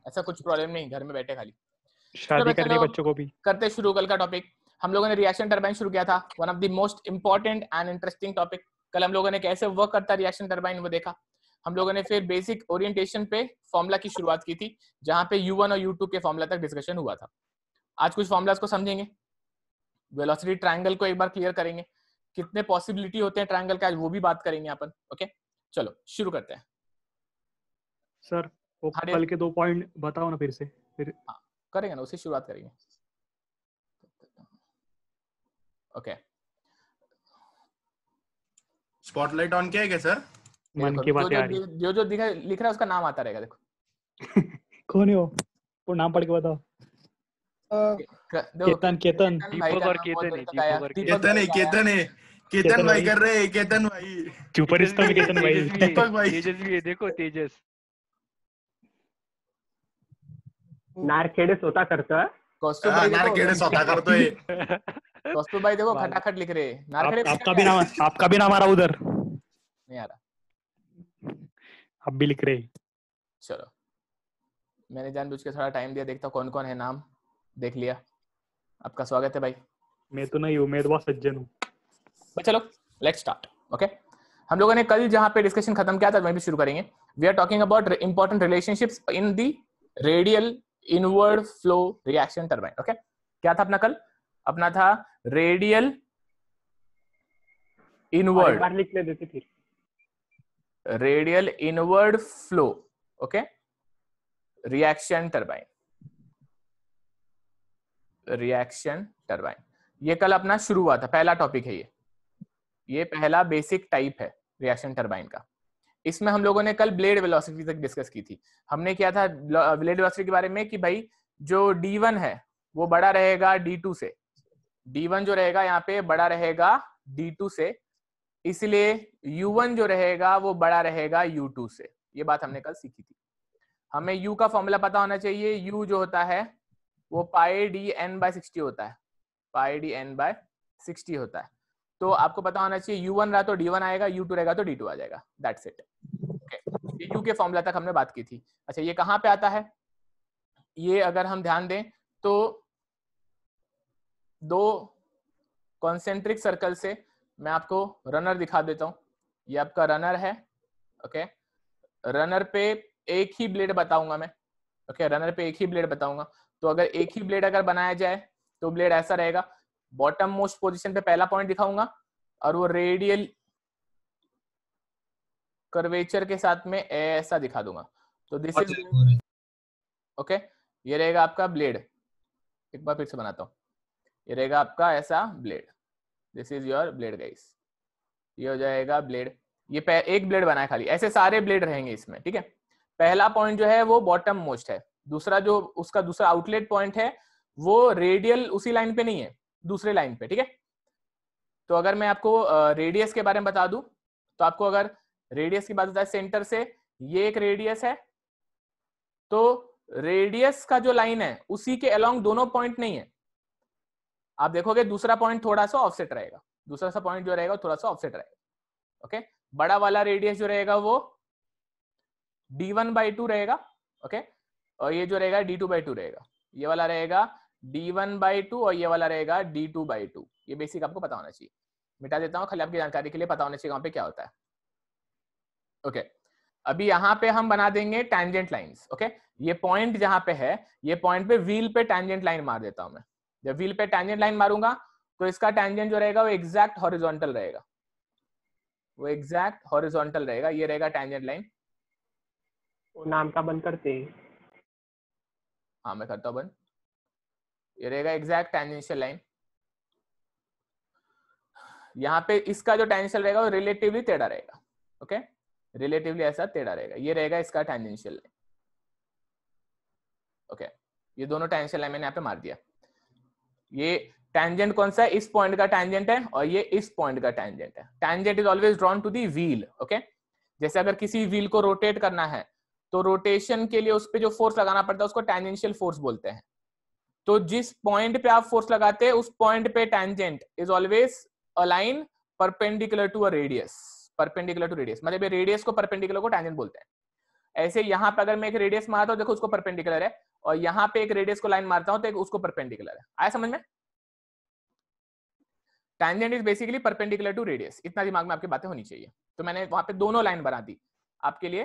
ऐसा कुछ प्रॉब्लम नहीं, घर में बैठे खाली। शादी करने बच्चों को भी। करते शुरू कल का टॉपिक। हम लोगों ने रिएक्शन टरबाइन शुरू किया था, one of the most important and interesting topic. कल हम लोगों ने कैसे वर्क करता है रिएक्शन टरबाइन वो देखा। हम लोगों ने फिर बेसिक ओरिएंटेशन पे फॉर्मूला की शुरुआत की थी, जहां पे U1 और U2 के फॉर्मूला तक डिस्कशन हुआ था। आज कुछ फॉर्मूलाज को समझेंगे, वेलोसिटी ट्रायंगल को एक बार क्लियर करेंगे, कितने पॉसिबिलिटी होते हैं ट्रायंगल का, वो भी बात करेंगे अपन। ओके चलो शुरू करते हैं। सर वो कल के 2 पॉइंट बताओ ना फिर से। फिर हाँ करेंगे ना, उससे शुरुआत करेंगे। ओके स्पॉटलाइट ऑन किया है क्या सर? मन की बातें आ रही। जो लिख रहा है उसका नाम आता रहेगा, देखो। कौन है वो नाम पढ़ के बताओ। केतन भाई कर रहे हैं, केतन भाई सुपरस्टार में केतन भाई, दीपक भाई तेजस भी है, देखो तेजस। नारखेडे स्वतः करता है। कौस्तुभ भाई नारखेडे स्वतः करतोय। कौस्तुभ भाई देखो खटाखट लिख रहे हैं। आपका भी नाम आ रहा उधर नहीं आ रहा, अब भी लिख रहे। चलो मैंने जानबूझ के थोड़ा टाइम दिया, देखता कौन कौन है, नाम देख लिया। आपका स्वागत है भाई। मैं तो नहीं हूँ, मैं तो बहुत सज्जन हूँ। चलो लेट्स स्टार्ट। ओके हम लोगों ने कल जहां पे डिस्कशन खत्म किया था वहीं भी शुरू करेंगे। We are talking about important relationships in the radial inward flow reaction turbine. Okay क्या था अपना कल? अपना था रेडियल इनवर्ड, लिख ले देते फिर। Radial inward flow okay reaction turbine, reaction turbine. ये कल अपना शुरू हुआ था, पहला टॉपिक है ये पहला बेसिक टाइप है रिएक्शन टरबाइन का। इसमें हम लोगों ने कल ब्लेड वेलोसिटी तक डिस्कस की थी। हमने किया था ब्लेड वेलोसिटी के बारे में कि भाई जो D1 है वो बड़ा रहेगा D2 से, D1 जो रहेगा यहाँ पे बड़ा रहेगा D2 से, इसलिए U1 जो रहेगा वो बड़ा रहेगा U2 से। ये बात हमने कल सीखी थी। हमें U का फॉर्मूला पता होना चाहिए। U जो होता है वो पाई dn/60 होता है, पाई dn/60 होता है। तो आपको पता होना चाहिए U1 रहा तो D1 आएगा, U2 रहेगा तो D2 आ जाएगा। That's it. ओके ये U के फॉर्मूला तक हमने बात की थी। अच्छा ये कहाँ पे आता है? ये अगर हम ध्यान दें तो दो कॉन्सेंट्रिक सर्कल से मैं आपको रनर दिखा देता हूं। ये आपका रनर है। ओके रनर पे एक ही ब्लेड बताऊंगा मैं। ओके रनर पे एक ही ब्लेड बताऊंगा। तो अगर एक ही ब्लेड अगर बनाया जाए तो ब्लेड ऐसा रहेगा। बॉटम मोस्ट पोजीशन पे पहला पॉइंट दिखाऊंगा और वो रेडियल कर्वेचर के साथ में ऐसा दिखा दूंगा। तो दिस इज ओके ये रहेगा आपका ब्लेड। एक बार फिर से बनाता हूं। ये रहेगा आपका ऐसा blade, this is your blade guys. ये हो जाएगा ब्लेड। ये एक ब्लेड बना है खाली, ऐसे सारे ब्लेड रहेंगे इसमें। ठीक है पहला पॉइंट जो है वो बॉटम मोस्ट है, दूसरा जो उसका दूसरा आउटलेट पॉइंट है वो रेडियल उसी लाइन पे नहीं है, दूसरे लाइन पे। ठीक है तो अगर मैं आपको रेडियस के बारे में बता दूं तो आपको अगर रेडियस की बात बताए सेंटर से ये एक रेडियस है, तो रेडियस का जो लाइन है उसी के अलोंग दोनों पॉइंट नहीं है। आप देखोगे दूसरा पॉइंट थोड़ा सा ऑफसेट रहेगा, दूसरा सा पॉइंट जो रहेगा थोड़ा सा ऑफसेट रहेगा। ओके बड़ा वाला रेडियस जो रहेगा वो D1/2 रहेगा। ओके और ये जो रहेगा D2/2 रहेगा। ये वाला रहेगा D1/2 और ये वाला रहेगा D2/2। ये बेसिक आपको पता होना चाहिए। मिटा देता हूँ खाली आपकी जानकारी के लिए, पता होना चाहिए वहां पे क्या होता है। ओके अभी यहाँ पे हम बना देंगे टैंजेंट लाइंस। ओके ये पॉइंट जहां पे है, ये पॉइंट पे व्हील पे टैंजेंट लाइन मार देता हूं मैं। जब व्हील पे टैंजेंट लाइन मारूंगा तो इसका टैंजेंट जो रहेगा वो एग्जैक्ट हॉरिजॉन्टल रहेगा, वो एग्जैक्ट हॉरिजॉन्टल रहेगा। ये रहेगा टैंजेंट लाइन। वो नाम का बंद करते हैं। हाँ मैं करता हूँ बंद। ये रहेगा एग्जैक्ट टैंजेंशियल लाइन। यहाँ पे इसका जो टैंजेंशियल रहेगा वो रिलेटिवली टेढ़ा रहेगा। ओके रिलेटिवली ऐसा टेढ़ा रहेगा। ये रहेगा इसका टैंजेंशियल लाइन। ओके ये दोनों टैंजेंशियल लाइन मैंने यहाँ पे मार दिया। ये टैंजेंट कौन सा है? इस पॉइंट का टैंजेंट है और ये इस पॉइंट का टैंजेंट है। Tangent is always drawn to the wheel. Okay जैसे अगर किसी व्हील को रोटेट करना है तो रोटेशन के लिए उस पे जो फोर्स लगाना पड़ता है उसको टैंजेंशियल फोर्स बोलते हैं। तो जिस पॉइंट पे आप फोर्स लगाते हैं उस पॉइंट पे tangent is always a line perpendicular to a radius, perpendicular to radius. मतलब ये रेडियस को परपेंडिकुलर को टैंजेंट बोलते हैं। ऐसे यहाँ पे अगर मैं एक रेडियस मारता हूँ, देखो उसको परपेंडिकुलर है, और यहाँ पे एक रेडियस को लाइन मारता हूँ तो एक उसको परपेंडिकुलर है। आया समझ में? Tangent is basically perpendicular to radius, इतना दिमाग में आपकी बातें होनी चाहिए। तो मैंने वहां पे दोनों लाइन बना दी आपके लिए,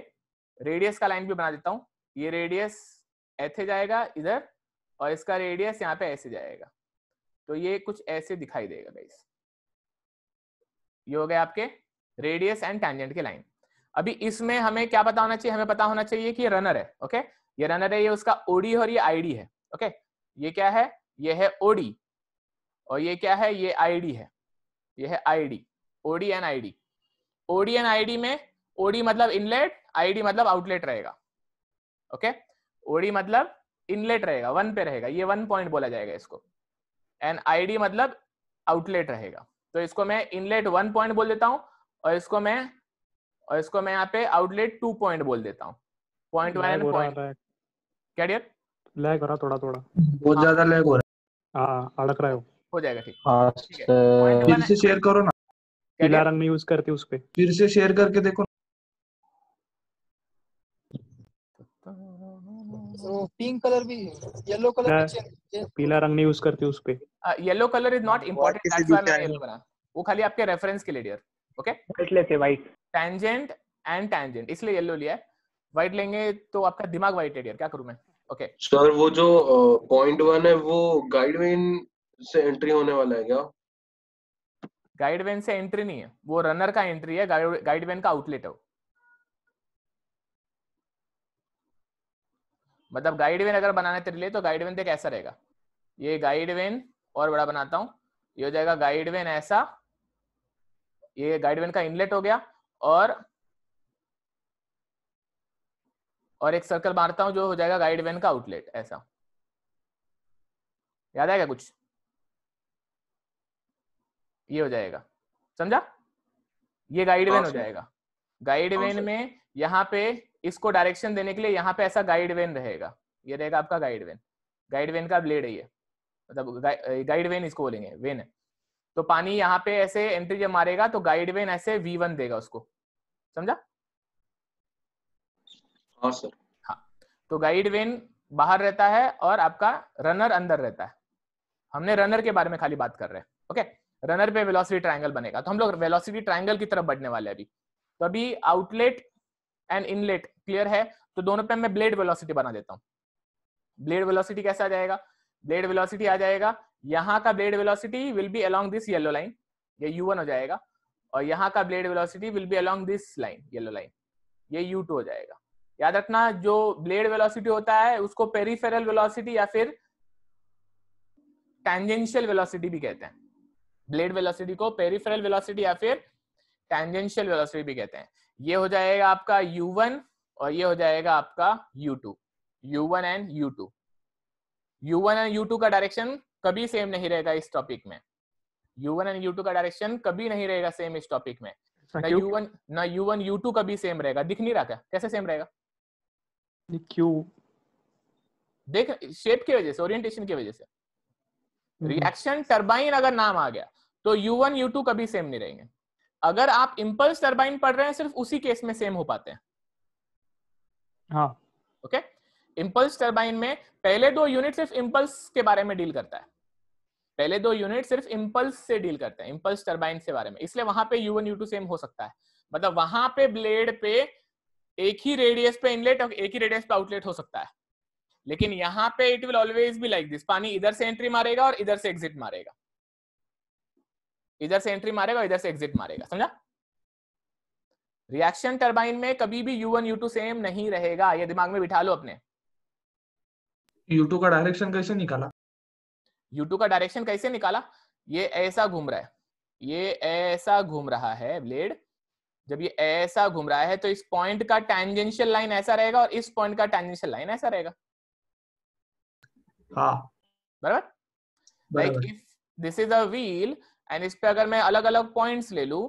रेडियस का लाइन भी बना देता हूँ। ये रेडियस ऐसे जाएगा इधर, और इसका रेडियस यहाँ पे ऐसे जाएगा, तो ये कुछ ऐसे दिखाई देगा गाइस। ये हो गए आपके रेडियस एंड टैंजेंट के लाइन। अभी इसमें हमें क्या पता होना चाहिए? हमें पता होना चाहिए कि ये रनर है। ओके, ये रनर है, ये उसका ओडी और ये आईडी है। ओके, ये क्या है? ये है ओडी, और ये क्या है? ये आईडी है। ये है ID, OD and ID. OD and ID में ओडी मतलब इनलेट, आईडी मतलब आउटलेट रहेगा। ओके, ओडी मतलब इनलेट रहेगा, 1 पे रहेगा, ये 1 पॉइंट बोला जाएगा इसको, एंड आईडी मतलब आउटलेट रहेगा। तो इसको मैं इनलेट 1 पॉइंट बोल देता हूं, और इसको मैं यहाँ पे आउटलेट 2 पॉइंट बोल देता हूँ। Point 1 and point. क्या डियर? लैग हो रहा थोड़ा थोड़ा, बहुत ज्यादा लैग हो रहा हाँ अड़क रहा है। हो जाएगा ठीक। है। ठीक है, पॉइंट फिर 1 से शेयर करो ना, पीला रंग में यूज करते उस पे। फिर से शेयर करके देखो। तो पिंक कलर भी है, येलो कलर भी चाहिए। पीला रंग नहीं यूज करते उस पे। Yellow colour is not important, that's why मैंने येलो बना, वो खाली आपके रेफरेंस के लिए डियर। ओके, व्हाइट लेते व्हाइट। टैंजेंट एंड टैंजेंट, इसलिए येलो लिया है। व्हाइट लेंगे तो आपका दिमाग व्हाइट है डियर, क्या करूं मैं? ओके सर, वो जो पॉइंट 1 है वो गाइडवेन से एंट्री होने वाला है क्या? गाइडवेन से एंट्री नहीं है, वो रनर का एंट्री है, गाइडवेन का आउटलेट है वो। मतलब गाइडवेन अगर बनाना है तेरे लिए, तो गाइडवेन देख ऐसा रहेगा, ये गाइडवेन और बड़ा बनाता हूं, ये हो जाएगा गाइडवेन ऐसा, ये गाइडवेन का इनलेट हो गया, और एक सर्कल मारता हूं जो हो जाएगा गाइडवेन का आउटलेट ऐसा। याद आएगा कुछ? ये हो जाएगा, समझा? ये गाइडवेन हो जाएगा। गाइडवेन में यहाँ पे इसको डायरेक्शन देने के लिए यहाँ पे ऐसा गाइडवेन रहेगा, ये रहेगा आपका गाइडवेन। गाइडवेन का ब्लेड है ये, मतलब गाइडवेन इसको बोलेंगे, वेन है। तो पानी यहाँ पे ऐसे एंट्री जब मारेगा तो गाइडवेन ऐसे V1 देगा उसको, समझा? हाँ सर। हाँ, तो गाइडवेन बाहर रहता है और आपका रनर अंदर रहता है। हमने रनर के बारे में खाली बात कर रहे हैं। ओके, रनर पे वेलोसिटी ट्रायंगल बनेगा, तो हम लोग वेलोसिटी ट्रायंगल की तरफ बढ़ने वाले हैं अभी। तो अभी आउटलेट एंड इनलेट क्लियर है, तो दोनों पे मैं ब्लेड वेलोसिटी बना देता हूँ। ब्लेड वेलोसिटी कैसा आ जाएगा? ब्लेड वेलोसिटी आ जाएगा, यहाँ का blade velocity will be along this yellow line, ये U1 हो जाएगा, और यहाँ का blade velocity will be along this line, yellow line, ये U2 हो जाएगा। याद रखना, जो ब्लेड वेलोसिटी होता है उसको पेरिफेरल वेलोसिटी या फिर टैंजेंशियल वेलोसिटी भी कहते हैं। ब्लेड वेलोसिटी को पेरिफेरल वेलोसिटी या फिर टैंजेंशियल वेलोसिटी भी कहते हैं। ये हो जाएगा आपका U1 और ये हो जाएगा आपका U2, U1 and U2। U1 and U2 का डायरेक्शन कभी सेम नहीं रहेगा इस टॉपिक में। U1 एंड U2 का डायरेक्शन कभी नहीं रहेगा सेम इस टॉपिक में। ना U1 U2 कभी सेम रहेगा। दिख नहीं रहा क्या? कैसे सेम रहेगा? क्यों? देख, शेप की वजह से, ओरिएंटेशन की वजह से। रिएक्शन टरबाइन अगर नाम आ गया तो U1 U2 कभी सेम नहीं रहेंगे। अगर आप इंपल्स टरबाइन पढ़ रहे हैं, सिर्फ उसी केस में सेम हो पाते हैं। हाँ, ओके, इंपल्स टरबाइन में पहले 2 यूनिट सिर्फ इंपल्स के बारे में डील करता है, पहले 2 यूनिट सिर्फ इंपल्स से डील करते हैं, इंपल्स टरबाइन से बारे में। इसलिए वहां पे U1 U2 सेम हो सकता है, मतलब वहां पे ब्लेड पे एक ही रेडियस पे इनलेट और एक ही रेडियस पे आउटलेट हो सकता है। लेकिन यहाँ पे it will always be like this, पानी इधर से एंट्री मारेगा और इधर से एग्जिट मारेगा, इधर से एंट्री मारेगा और इधर से एग्जिट मारेगा, समझा? रिएक्शन टरबाइन में कभी भी U1 U2 सेम नहीं रहेगा, ये दिमाग में बिठा लो अपने। U2 का डायरेक्शन कैसे निकाला? U2 का डायरेक्शन कैसे निकाला? ये ऐसा घूम रहा है, ये ऐसा घूम रहा है ब्लेड। जब ये ऐसा घूम रहा है तो इस पॉइंट का टैंजेंशियल लाइन ऐसा रहेगा और इस पॉइंट का टैंजेंशियल लाइन ऐसा रहेगा। हाँ, बराबर? Like if this is a wheel and इस पे अगर मैं अलग अलग पॉइंट्स ले लूं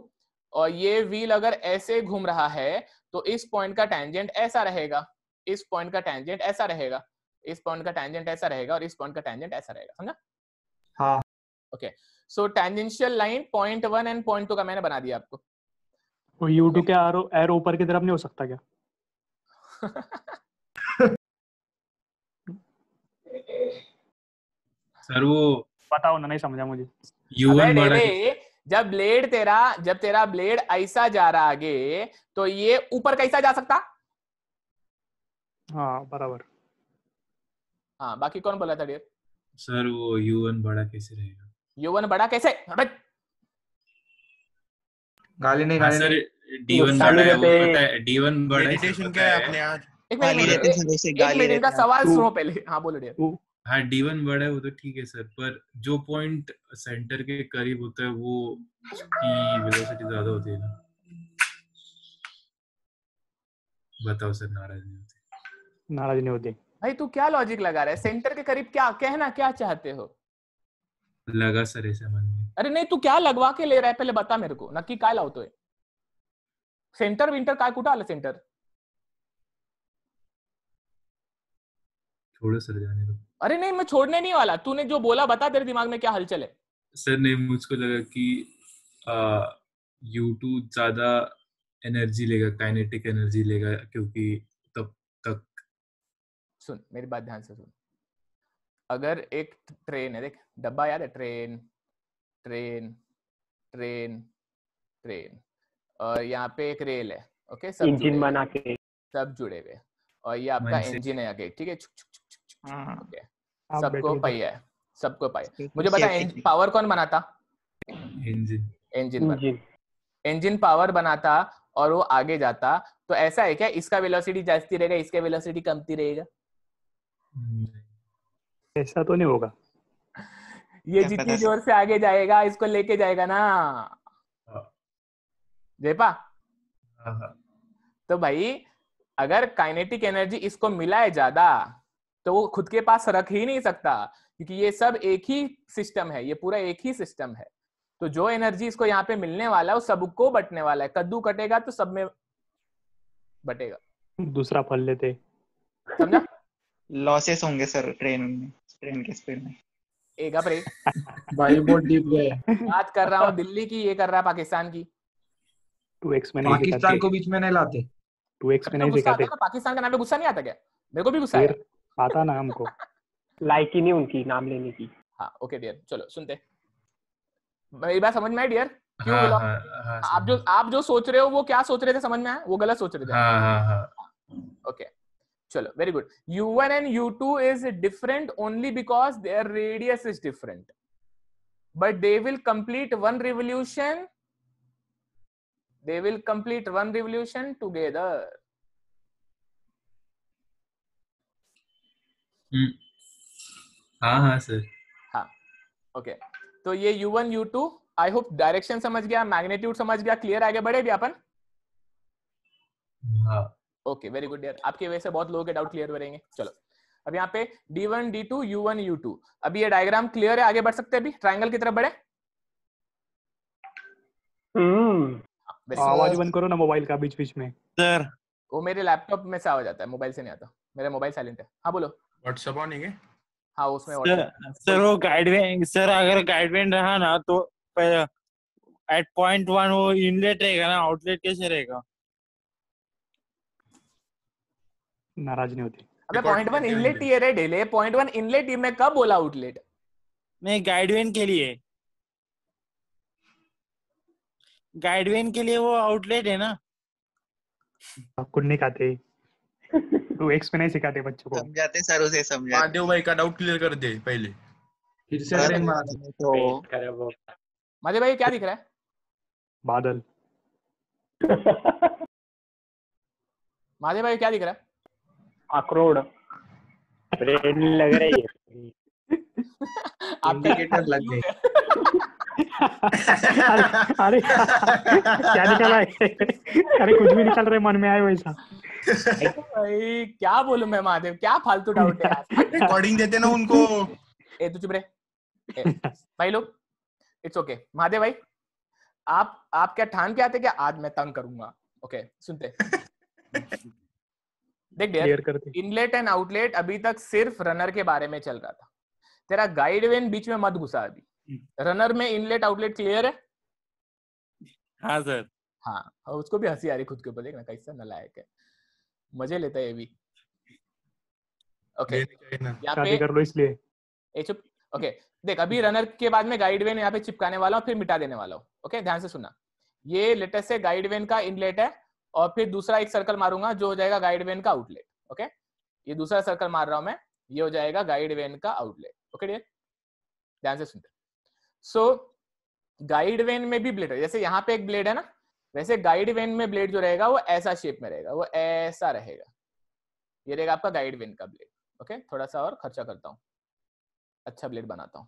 और ये व्हील अगर ऐसे घूम रहा है तो इस पॉइंट का टैंजेंट ऐसा रहेगा, इस पॉइंट का टैंजेंट ऐसा रहेगा, इस पॉइंट का टैंजेंट ऐसा रहेगा और इस पॉइंट का टैंजेंट ऐसा रहेगा, समझा? हाँ। Okay, so tangential line point 1 and point 2 का मैंने बना दिया आपको। वो U2 के एरो ऊपर की तरफ नहीं हो सकता क्या? सर वो बताओ ना, नहीं समझा मुझे। अबे U1 बड़ा ढेले, जब तेरा ब्लेड ऐसा जा रहा आगे, तो ये ऊपर कैसा जा सकता? हाँ बराबर। हाँ, बाकी कौन बोला था डियर? सर वो U1 बड़ा कैसे रहेगा? U1 बड़ा कैसे? अबे गाली नहीं हाँ गाली सर, नहीं। D1 नुकसान बड़ा है, देते। वो पता है, D1 बड़ा है, सर मेडिटेशन पता क्या है है। अपने आज? एक गाली मिनट, देते हैं जैसे एक गाली मिनट, देते इनका हैं। सवाल तू- सुनो पहले। हाँ बोलो डियर। तू हाँ D1 बड़ा है वो तो ठीक है सर, पर जो पॉइंट सेंटर के करीब होता है वो उसकी वेलोसिटी ज्यादा होती है ना। बताओ सर, नाराज नहीं होते? नाराज नहीं होते। भाई तू क्या लॉजिक लगा रहा है? सेंटर के करीब क्या कहना क्या चाहते हो? लगा सर ऐसे मन में। अरे नहीं, तू क्या लगवा के ले रहा है पहले बता मेरे को। नक्की काय लावतोय? सेंटर विंटर काय कुठं आलं सेंटर? छोड़ो सर, जाने दो। अरे नहीं, मैं छोड़ने नहीं वाला। तूने जो बोला बता, तेरे दिमाग में क्या हलचल है? सर नहीं, मुझको लगा कि U2 ज्यादा एनर्जी लेगा, काइनेटिक एनर्जी लेगा, क्योंकि तब तक। सुन मेरी बात ध्यान से सुन। अगर एक ट्रेन है, देख डब्बा याद है, ट्रेन ट्रेन ट्रेन ट्रेन, और यहाँ पे एक रेल है, ओके, सब जुड़े इंजन हुए, बना के। सब जुड़े हुए, और ये आपका मन से। इंजन है आगे, ठीक है, छुक छुक छुक छुक छुक, हाँ ओके। आप सबको बैठो इधर। पहिया है, सबको पहिया। बिल्कुल मुझे बता safety के लिए। पावर कौन बनाता? इंजन। इंजन बना, इंजन। इंजन पावर बनाता और वो आगे जाता। तो ऐसा है क्या, इसका वेलोसिटी जास्ती रहेगा, इसका वेलोसिटी कमती रहेगा? ऐसा तो नहीं होगा। ये क्या जितनी पता जोर से आगे जाएगा, इसको लेके जाएगा ना जेपा। तो भाई अगर काइनेटिक एनर्जी इसको मिला है ज्यादा, तो वो खुद के पास रख ही नहीं सकता, क्योंकि ये सब एक ही सिस्टम है, ये पूरा एक ही सिस्टम है। तो जो एनर्जी इसको यहाँ पे मिलने वाला है वो सबको बटने वाला है। कद्दू कटेगा तो सब में बटेगा, दूसरा फल लेते। समझा? लॉसेस होंगे सर ट्रेन के स्पीड में। एक अपरे भाई बहुत डीप गए। बात कर रहा हूँ दिल्ली की, ये कर रहा है पाकिस्तान की। 2x में नहीं पाकिस्तान सिखाते। को बीच में नहीं लाते। 2x में तो नहीं गुस्सा आता सिखाते। है ना, पाकिस्तान का नाम पे गुस्सा नहीं आता क्या? मेरे को भी गुस्सा आया। फिर आता ना हमको। लायकी नहीं उनकी नाम लेने की। हाँ ओके डियर, चलो सुनते। मेरी बात समझ में आई डियर? क्यों हाँ बोला? हाँ हाँ आप जो सोच रहे हो वो क्या सोच रहे थे समझ में आया? वो गलत सोच रहे थे। हाँ हाँ हाँ। ओके चलो, very good. U1 and U2 is different only because their radius is different, but they will complete one revolution. They will complete one revolution together. हाँ हाँ सर। हाँ ओके। तो ये U1 U2, I hope direction समझ गया, magnitude समझ गया, clear? आगे बढ़े भी अपन? हाँ ओके वेरी गुड डियर, आपकी वजह से बहुत लोगों के डाउट क्लियर हो रहेंगे। चलो अब यहाँ पे D1 D2 U1 U2, अभी ये डायग्राम क्लियर है? आगे बढ़ सकते हैं अभी, ट्रायंगल की तरफ बढ़े। Very good. आवाज बंद करो ना मोबाइल का बीच बीच में। सर वो मेरे लैपटॉप में से आवाज आता है, मोबाइल से नहीं आता। मेरा मोबाइल साइलेंट है। हाँ बोलो। व्हाट्सएप ऑन है क्या? हाँ उसमें सर, WhatsApp। सर वो गाइडवेन सर अगर गाइडवेन रहा ना तो एट पॉइंट 1 वो इनलेट रहेगा ना, आउटलेट कैसे रहेगा? नाराज नहीं होते। अबे पॉइंट 1 इनलेट ही है रे ढेले, पॉइंट 1 इनलेट ही, मैं कब बोला आउटलेट? नहीं, गाइडवेन के लिए, गाइडवेन के लिए वो आउटलेट है ना। आपको नहीं खाते। 2x में नहीं सिखाते बच्चों को। समझाते सर, उसे समझाते। महादेव भाई का डाउट क्लियर कर दे पहले। फिर से ट्रेन बना दे। तो माधे भाई क्या दिख रहा है? बादल। माधे भाई क्या दिख रहा है? अखरोट। ट्रेन लग रही है। इंडिकेटर लग गए। अरे क्या निकला है? अरे कुछ भी निकल रहे मन में आए वैसा। भाई क्या बोलूं मैं महादेव, क्या फालतू डाउट है यार। रिकॉर्डिंग देते ना उनको। ए तू चुप रहे। भाई लोग इट्स ओके। महादेव भाई आप क्या ठान के आते क्या आज मैं तंग करूंगा? ओके सुनते। देख क्लियर डियर, करते। इनलेट एंड आउटलेट अभी तक सिर्फ रनर के बारे में चल रहा था। तेरा गाइड वेन बीच में मत घुसा अभी। रनर में इनलेट आउटलेट क्लियर है? हाँ सर। हाँ, और उसको भी हंसी आ रही खुद के ऊपर, देखना कैसा नालायक है। मजे लेता है ये भी। ओके लेने चाहिए ना। यहाँ शादी पे कर लो इसलिए। चुप। ओके देख, अभी रनर के बाद में गाइड वेन यहाँ पे चिपकाने वाला हूँ, फिर मिटा देने वाला हूँ। ओके ध्यान से सुनना, ये लेटेस्ट से गाइड वेन का इनलेट है, और फिर दूसरा एक सर्कल मारूंगा जो हो जाएगा गाइड वेन का आउटलेट। ओके ये दूसरा सर्कल मार रहा हूं मैं, ये हो जाएगा गाइड वेन का आउटलेट। ओके डियर, ध्यान से सुनते। सो गाइड वेन में भी ब्लेड है, जैसे यहाँ पे एक ब्लेड है ना, वैसे गाइड वेन में ब्लेड जो रहेगा वो ऐसा शेप में रहेगा, वो ऐसा रहेगा। ये रहेगा आपका गाइड वेन का ब्लेड। ओके थोड़ा सा और खर्चा करता हूँ, अच्छा ब्लेड बनाता हूँ,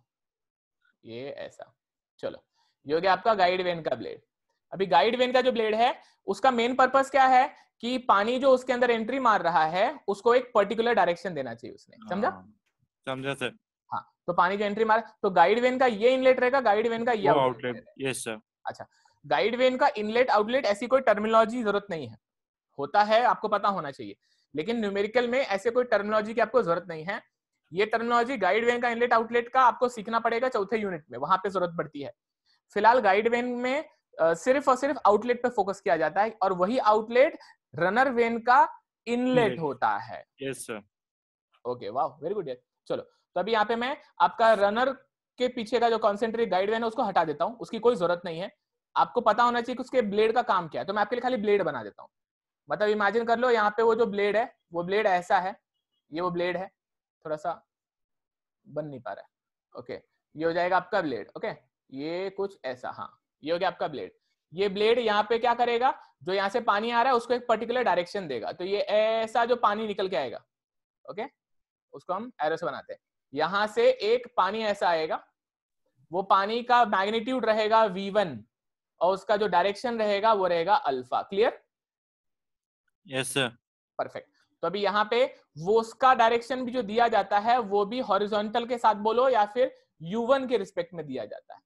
ये ऐसा। चलो ये हो गया आपका गाइड वेन का ब्लेड। अभी गाइड वेन का जो ब्लेड है उसका मेन पर्पस क्या है कि पानी जो उसके अंदर एंट्री मार रहा है उसको एक पर्टिकुलर डायरेक्शन देना चाहिए उसने, समझा? समझा सर। हाँ तो पानी जो एंट्री मार, तो गाइड वेन का ये इनलेट रहेगा, गाइड वेन का ये आउटलेट। Yes sir. अच्छा गाइड वेन का इनलेट आउटलेट ऐसी कोई टर्मिनोलॉजी जरूरत नहीं है, होता है आपको पता होना चाहिए, लेकिन न्यूमेरिकल में ऐसे कोई टर्मिनोलॉजी की आपको जरूरत नहीं है। ये टर्मिनोलॉजी गाइड वेन का इनलेट आउटलेट का आपको सीखना पड़ेगा चौथे यूनिट में, वहां पे जरूरत पड़ती है। फिलहाल गाइड वेन में सिर्फ और सिर्फ आउटलेट पे फोकस किया जाता है, और वही आउटलेट रनर वेन का इनलेट होता है। Yes sir. ओके वाह वेरी गुड। चलो तो अभी यहाँ पे मैं आपका रनर के पीछे का जो कॉन्सेंट्रिक गाइड वेन है उसको हटा देता हूँ, उसकी कोई जरूरत नहीं है। आपको पता होना चाहिए कि उसके ब्लेड का काम क्या है, तो मैं आपके लिए खाली ब्लेड बना देता हूँ। मतलब इमेजिन कर लो यहाँ पे वो जो ब्लेड है वो ब्लेड ऐसा है, ये वो ब्लेड है, थोड़ा सा बन नहीं पा रहा है। ओके ये हो जाएगा आपका ब्लेड। ओके ये कुछ ऐसा, हाँ ये हो गया आपका ब्लेड। ये ब्लेड यहाँ पे क्या करेगा, जो यहाँ से पानी आ रहा है उसको एक पर्टिकुलर डायरेक्शन देगा, तो ये ऐसा जो पानी निकल के आएगा, ओके उसको हम एरो से बनाते हैं। यहां से एक पानी ऐसा आएगा, वो पानी का मैग्नीट्यूड रहेगा v1 और उसका जो डायरेक्शन रहेगा वो रहेगा alpha. Clear? Yes sir. Perfect. तो अभी यहाँ पे वो उसका डायरेक्शन भी जो दिया जाता है वो भी हॉरिजॉन्टल के साथ बोलो या फिर u1 के रिस्पेक्ट में दिया जाता है।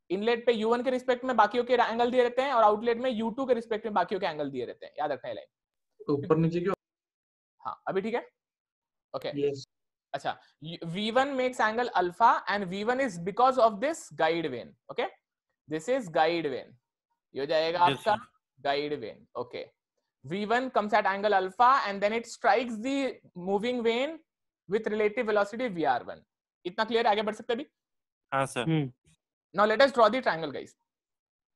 इनलेट पे u1 के रिस्पेक्ट में बाकियों के एंगल दिए रहते हैं, और आउटलेट में u2 के रिस्पेक्ट में बाकियों के एंगल दिए रहते हैं, याद रखना है लाइन। ऊपर नीचे क्यों? हाँ अभी ठीक है। Okay yes. अच्छा v1 makes angle alpha and v1 is because of this guide vein. Okay this is guide vein, ये हो जाएगा आपका guide vein. Okay v1 comes at angle alpha and then it strikes the moving vein with relative velocity vr1. इतना clear? आगे बढ़ सकते अभी? हाँ sir. Now let us draw the triangle guys.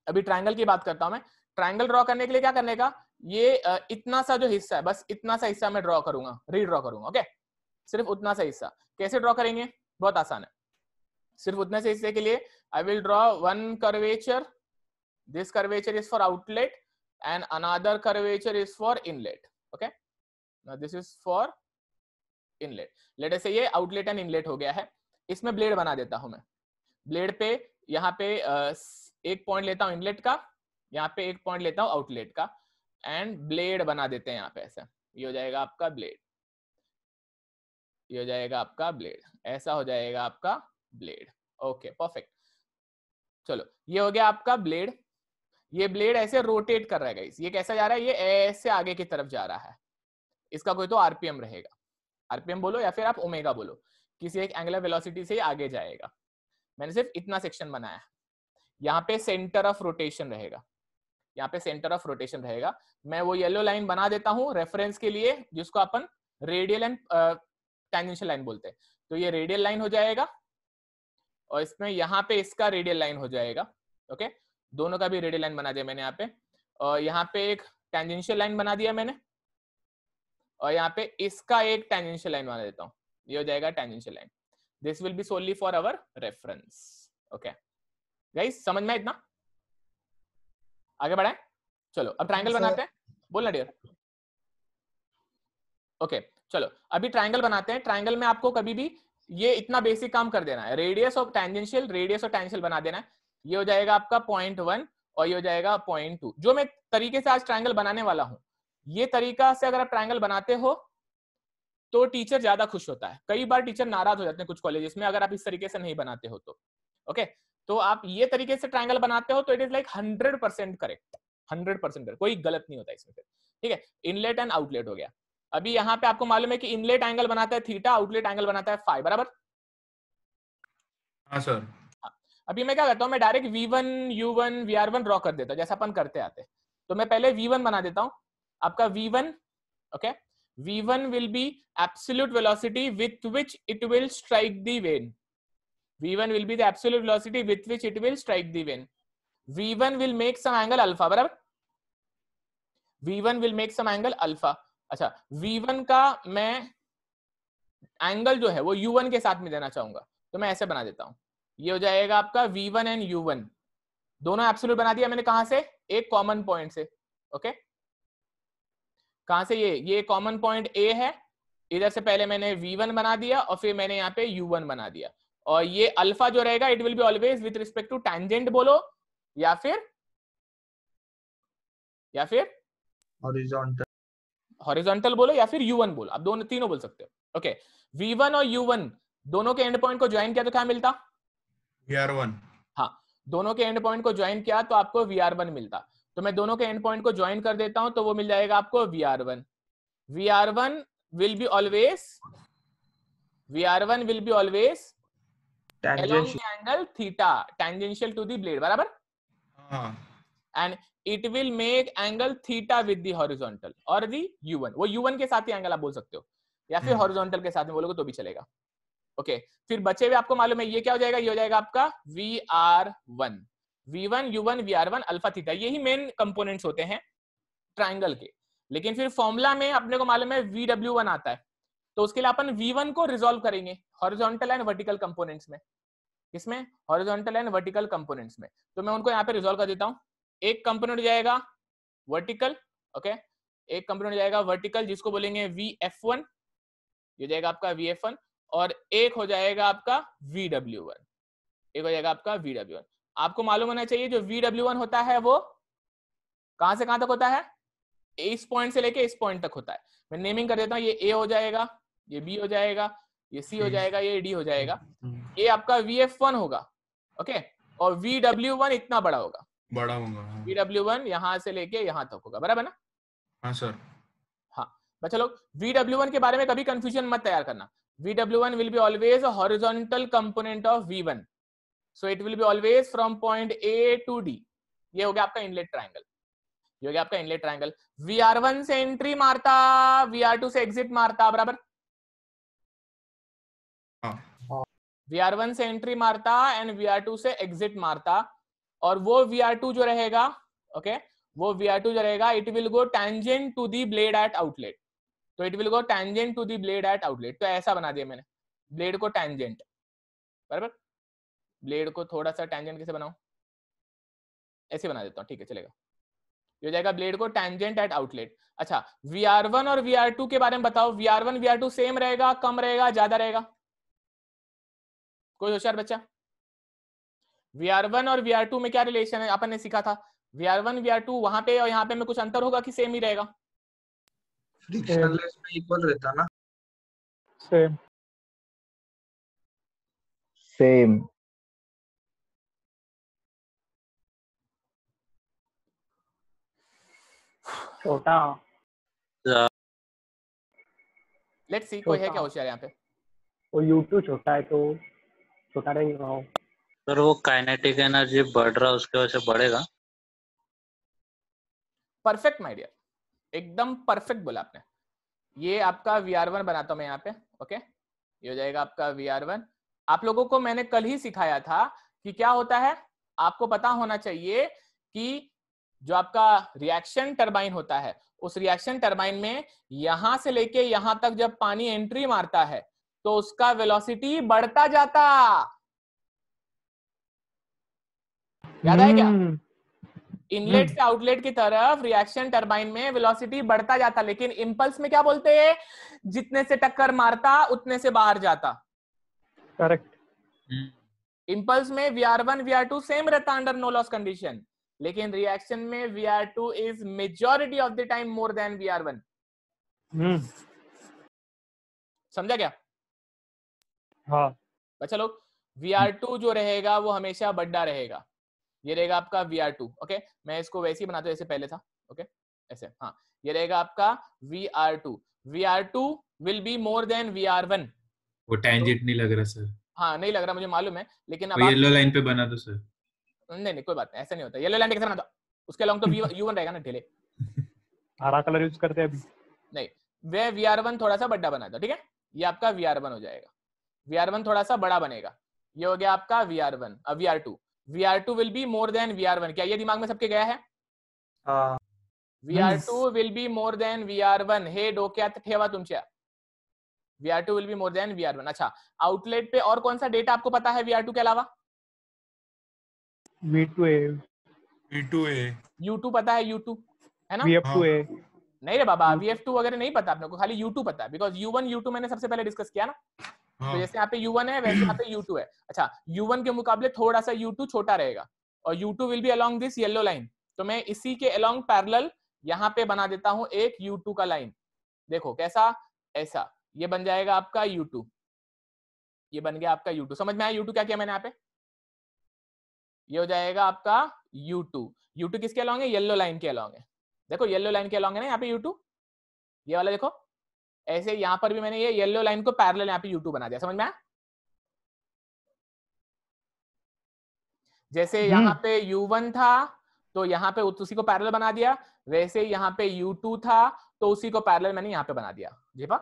अभी ट्रायंगल की बात करता हूं मैं। ट्रायंगल ड्रॉ करने के लिए क्या करने का, ये इतना सा जो हिस्सा है बस इतना सा हिस्सा मैं ड्रॉ करूंगा, रीड्रॉ करूंगा। ओके सिर्फ उतना सा हिस्सा। कैसे ड्रॉ करेंगे? बहुत आसान है। सिर्फ उतने से हिस्से के लिए I will draw one curvature, this curvature is for outlet and another curvature is for inlet. Okay now this is for inlet. Let us से ये आउटलेट एंड इनलेट हो गया है। इसमें ब्लेड बना देता हूं मैं। ब्लेड पे यहाँ पे एक पॉइंट लेता हूँ इनलेट का, यहाँ पे एक पॉइंट लेता हूँ आउटलेट का, एंड ब्लेड बना देते हैं यहाँ पे ऐसा। ये हो जाएगा आपका ब्लेड, ये हो जाएगा आपका ब्लेड, ऐसा हो जाएगा आपका ब्लेड। Okay perfect. चलो ये हो गया आपका ब्लेड। ये ब्लेड ऐसे रोटेट कर रहा है गाइस। ये कैसा जा रहा है? ये ऐसे आगे की तरफ जा रहा है। इसका कोई तो आरपीएम रहेगा, आरपीएम बोलो या फिर आप ओमेगा बोलो, किसी एक एंगुलर वेलोसिटी से आगे जाएगा। मैंने सिर्फ इतना सेक्शन बनाया है। यहाँ पे सेंटर ऑफ रोटेशन रहेगा, यहाँ पे सेंटर ऑफ रोटेशन रहेगा। मैं वो येलो लाइन बना देता हूँ रेफरेंस के लिए, जिसको अपन रेडियल एंड टेंजेंशियल लाइन बोलते हैं। तो ये रेडियल लाइन हो जाएगा, और इसमें यहाँ पे इसका रेडियल लाइन हो जाएगा। ओके दोनों का भी रेडियल लाइन बना दिया मैंने यहाँ पे, और यहाँ पे एक टेंजेंशियल लाइन बना दिया मैंने, और यहाँ पे इसका एक टेंजेंशियल लाइन बना देता हूँ। ये हो जाएगा tangential line. This will be solely for our reference. Okay guys समझ में इतना? आगे बढ़ाएं? चलो अब ट्रायंगल बनाते हैं। बोलना डियर। ओके चलो अभी ट्रायंगल बनाते हैं। ट्रायंगल में आपको कभी भी ये इतना बेसिक काम कर देना है, radius of tangential, radius of tangential बना देना है। ये हो जाएगा आपका 0.1 और ये हो जाएगा 0.2। जो मैं तरीके से आज ट्रायंगल बनाने वाला हूं, ये तरीका से अगर आप ट्रायंगल बनाते हो तो टीचर ज्यादा खुश होता है। कई बार टीचर नाराज हो जाते हैं कुछ कॉलेजेस में अगर आप इस तरीके से नहीं बनाते हो तो। ओके तो आप ये तरीके से ट्रायंगल बनाते हो तो इट इज लाइक 100% करेक्ट, 100% कोई गलत नहीं होता इसमें। ठीक है इनलेट एंड आउटलेट हो गया। अभी यहाँ पे आपको मालूम है कि इनलेट एंगल बनाता है थीटा, आउटलेट एंगल बनाता है फाई, बराबर? हाँ सर। अभी मैं क्या करता हूँ, मैं direct v1 u1 vr1 draw कर देता हूँ जैसा अपन करते आते हैं। तो मैं पहले v1 बना देता हूँ। आपका v1 Okay, v1 will be absolute velocity with which it will strike the vane. v1 will be the absolute velocity with which it will strike the vane. v1 will make some angle alpha, बराबर? v1 will make some angle alpha. अच्छा, v1 का मैं angle जो है वो u1 के साथ में देना चाहूंगा, तो मैं ऐसे बना देता हूं. ये हो जाएगा आपका v1 एंड u1, दोनों एब्सोल्यूट बना दिया मैंने. कहां से? एक कॉमन पॉइंट से. ओके, कहां से? ये कॉमन पॉइंट A है, इधर से पहले मैंने v1 बना दिया और फिर मैंने यहाँ पे u1 बना दिया. और ये अल्फा जो रहेगा it will be always with respect to tangent बोलो या फिर हॉरिजॉन्टल बोलो या फिर u1 बोलो, आप दोनों तीनों बोल सकते हो. ओके, v1 और u1 दोनों के एंड पॉइंट को ज्वाइन किया तो क्या मिलता? VR1. हाँ, दोनों के एंड पॉइंट को ज्वाइन किया तो आपको VR1 मिलता. तो मैं दोनों के एंड पॉइंट को ज्वाइन कर देता हूं तो वो मिल जाएगा आपको VR1. VR1 will be always along the angle theta tangential to the blade, बराबर? हाँ. And it will make angle theta with the horizontal or the u1. वो u1 के साथ ही एंगल आप बोल सकते हो या फिर हॉरिजॉन्टल के साथ में बोलोगे तो भी चलेगा. ओके, फिर बचे हुए आपको मालूम है ये क्या हो जाएगा? ये हो जाएगा आपका VR1. v1 u1 VR1 alpha theta, यही मेन कंपोनेंट्स होते हैं ट्राइंगल के. लेकिन फिर फॉर्मूला में अपने को मालूम है VW1 आता है, तो उसके लिए अपन V1 को रिजॉल्व करेंगे हॉरिजॉन्टल एंड वर्टिकल कंपोनेंट्स में. किसमें? हॉरिजॉन्टल एंड वर्टिकल कंपोनेंट्स में. तो मैं उनको यहाँ पे रिजॉल्व कर देता हूँ. एक कंपोनेंट जाएगा वर्टिकल, ओके, एक कंपोनेंट जाएगा वर्टिकल जिसको बोलेंगे VF1, ये जाएगा आपका VF1, और एक हो जाएगा आपका VW1, एक हो जाएगा आपका VW1. आपको मालूम होना चाहिए जो VW1 होता है वो कहां से कहां तक होता है? इस पॉइंट से लेके इस पॉइंट तक होता है. मैं नेमिंग कर देता हूँ, ये A हो जाएगा, ये B हो जाएगा, ये C हो जाएगा, ये D हो जाएगा. ये आपका VF1 होगा, ओके, और VW1 इतना बड़ा होगा, बड़ा होगा. VW1 यहां से लेके यहां तक होगा, बराबर ना? हाँ सर. हाँ बच्चा लोग, VW1 के बारे में कभी कंफ्यूजन मत तैयार करना. VW1 will be always a horizontal component of V1, so it will be always from point A to D. ये हो गया आपका इनलेट ट्रायंगल, ये हो गया आपका इनलेट ट्रायंगल. VR1 से एंट्री मारता, VR2 से एग्जिट मारता, बराबर? VR1 से एंट्री मारता एंड VR2 से एग्जिट मारता, और वो VR2 जो रहेगा, ओके, वो VR2 जो रहेगा it will go tangent to the blade at outlet. तो it will go tangent to the blade at outlet. तो ऐसा बना दिया मैंने ब्लेड को टैंजेंट, बराबर? ब्लेड को थोड़ा सा टैंजेंट कैसे बनाऊं? ऐसे बना देता हूं, ठीक है, चलेगा. ये हो जाएगा ब्लेड को टैंजेंट एट आउटलेट. अच्छा, VR1 और VR2 के बारे में बताओ. VR1 VR2 सेम रहेगा, कम रहेगा, ज्यादा रहेगा? कोई होशियार बच्चा? VR1 और VR2 में क्या रिलेशन है अपन ने सीखा था? VR1 VR2 वहां पे और यहाँ पे में कुछ अंतर होगा कि सेम ही रहेगा? फ्रिक्शनलेस में इक्वल रहता ना? सेम. छोटा. लेट्स सी, कोई है क्या होशियार यहाँ पे? वो U2 छोटा है तो छोटा रहेगा. सर वो काइनेटिक एनर्जी बढ़ रहा है उसके वजह से बढ़ेगा. परफेक्ट माय डियर, एकदम परफेक्ट बोला आपने. ये आपका VR1 बनाता हूं मैं यहाँ पे, ओके. ये हो जाएगा आपका VR1. आप लोगों को मैंने कल ही सिखाया था कि क्या होता है. आपको पता होना चाहिए कि जो आपका रिएक्शन टरबाइन होता है, उस रिएक्शन टरबाइन में यहां से लेके यहां तक जब पानी एंट्री मारता है तो उसका वेलोसिटी बढ़ता जाता. याद है क्या? इनलेट से आउटलेट की तरफ रिएक्शन टरबाइन में वेलोसिटी बढ़ता जाता, लेकिन इंपल्स में क्या बोलते हैं? जितने से टक्कर मारता उतने से बाहर जाता. करेक्ट. इंपल्स में VR1 VR2 सेम रहता अंडर नो लॉस कंडीशन, लेकिन रिएक्शन में VR2 is majority of the time more than VR1. समझा क्या? हाँ. बच्चा लोग, VR2 जो रहेगा वो हमेशा बड़ा रहेगा. ये रहेगा आपका VR2, ओके. मैं इसको वैसे ही बनाता हूं जैसे पहले था, ओके, ऐसे. हाँ, ये रहेगा आपका VR2. VR2 will be more then VR1. वो टैंजेंट नहीं लग रहा सर. हाँ, नहीं लग रहा, मुझे मालूम है, लेकिन अब वो येलो लाइन पे बना दो सर. नहीं कोई बात नहीं, ऐसा नहीं होता. येलो लाइन कैसे बना दो? उसके अलॉन्ग तो U1 रहेगा ना, ढेले. हरा कलर यूज करते हैं अभी. नहीं, वह VR1 थोड़ा सा बड़ा बना दो, ठीक है, ये आपका VR1 हो जाएगा, VR1 थोड़ा सा बड़ा बनेगा, ये हो गया आपका VR1। अब VR2 will be more then VR1, क्या ये दिमाग में सबके गया है? हाँ VR2 will be more then VR1, हे डोक्यात ठेवा तुमच्या, VR2 will be more then VR1। अच्छा, आउटलेट पे और कौन सा डेटा आपको पता है VR2 के अलावा? V2A, V2A, U2 पता है, U2 है ना? VF2A, नहीं रे बाबा, VF2 वगैरह नहीं पता अपने को, खाली U2 पता है, बिकॉज U1 U2 मैंने सबसे पहले डिस्कस किया ना। तो हाँ जैसे यहाँ पे U1 है वैसे यहाँ पे U2 है। अच्छा, U1 के मुकाबले थोड़ा सा U2 छोटा रहेगा, और U2 will be along this yellow line, तो मैं इसी के अलोंग पैरेलल यहाँ पे बना देता हूँ एक U2 का लाइन। देखो कैसा, ऐसा, ये बन जाएगा आपका U2, ये बन गया आपका U2। समझ में आया U2 क्या किया मैंने यहाँ पे? ये हो जाएगा आपका U2 किसके अलोंग है? येलो लाइन के अलोंग है। देखो येलो लाइन के अलोंग है ना यहाँ पे U2, ये वाला देखो, ऐसे यहाँ पर भी मैंने ये येलो लाइन को पैरेलल यहाँ पे U2 बना दिया। समझ में आया? जैसे यहाँ पे U1 था तो यहाँ पे उसी को पैरेलल बना दिया, वैसे यहाँ पे U2 था तो उसी को पैरेलल मैंने यहाँ पे बना दिया। जी पा?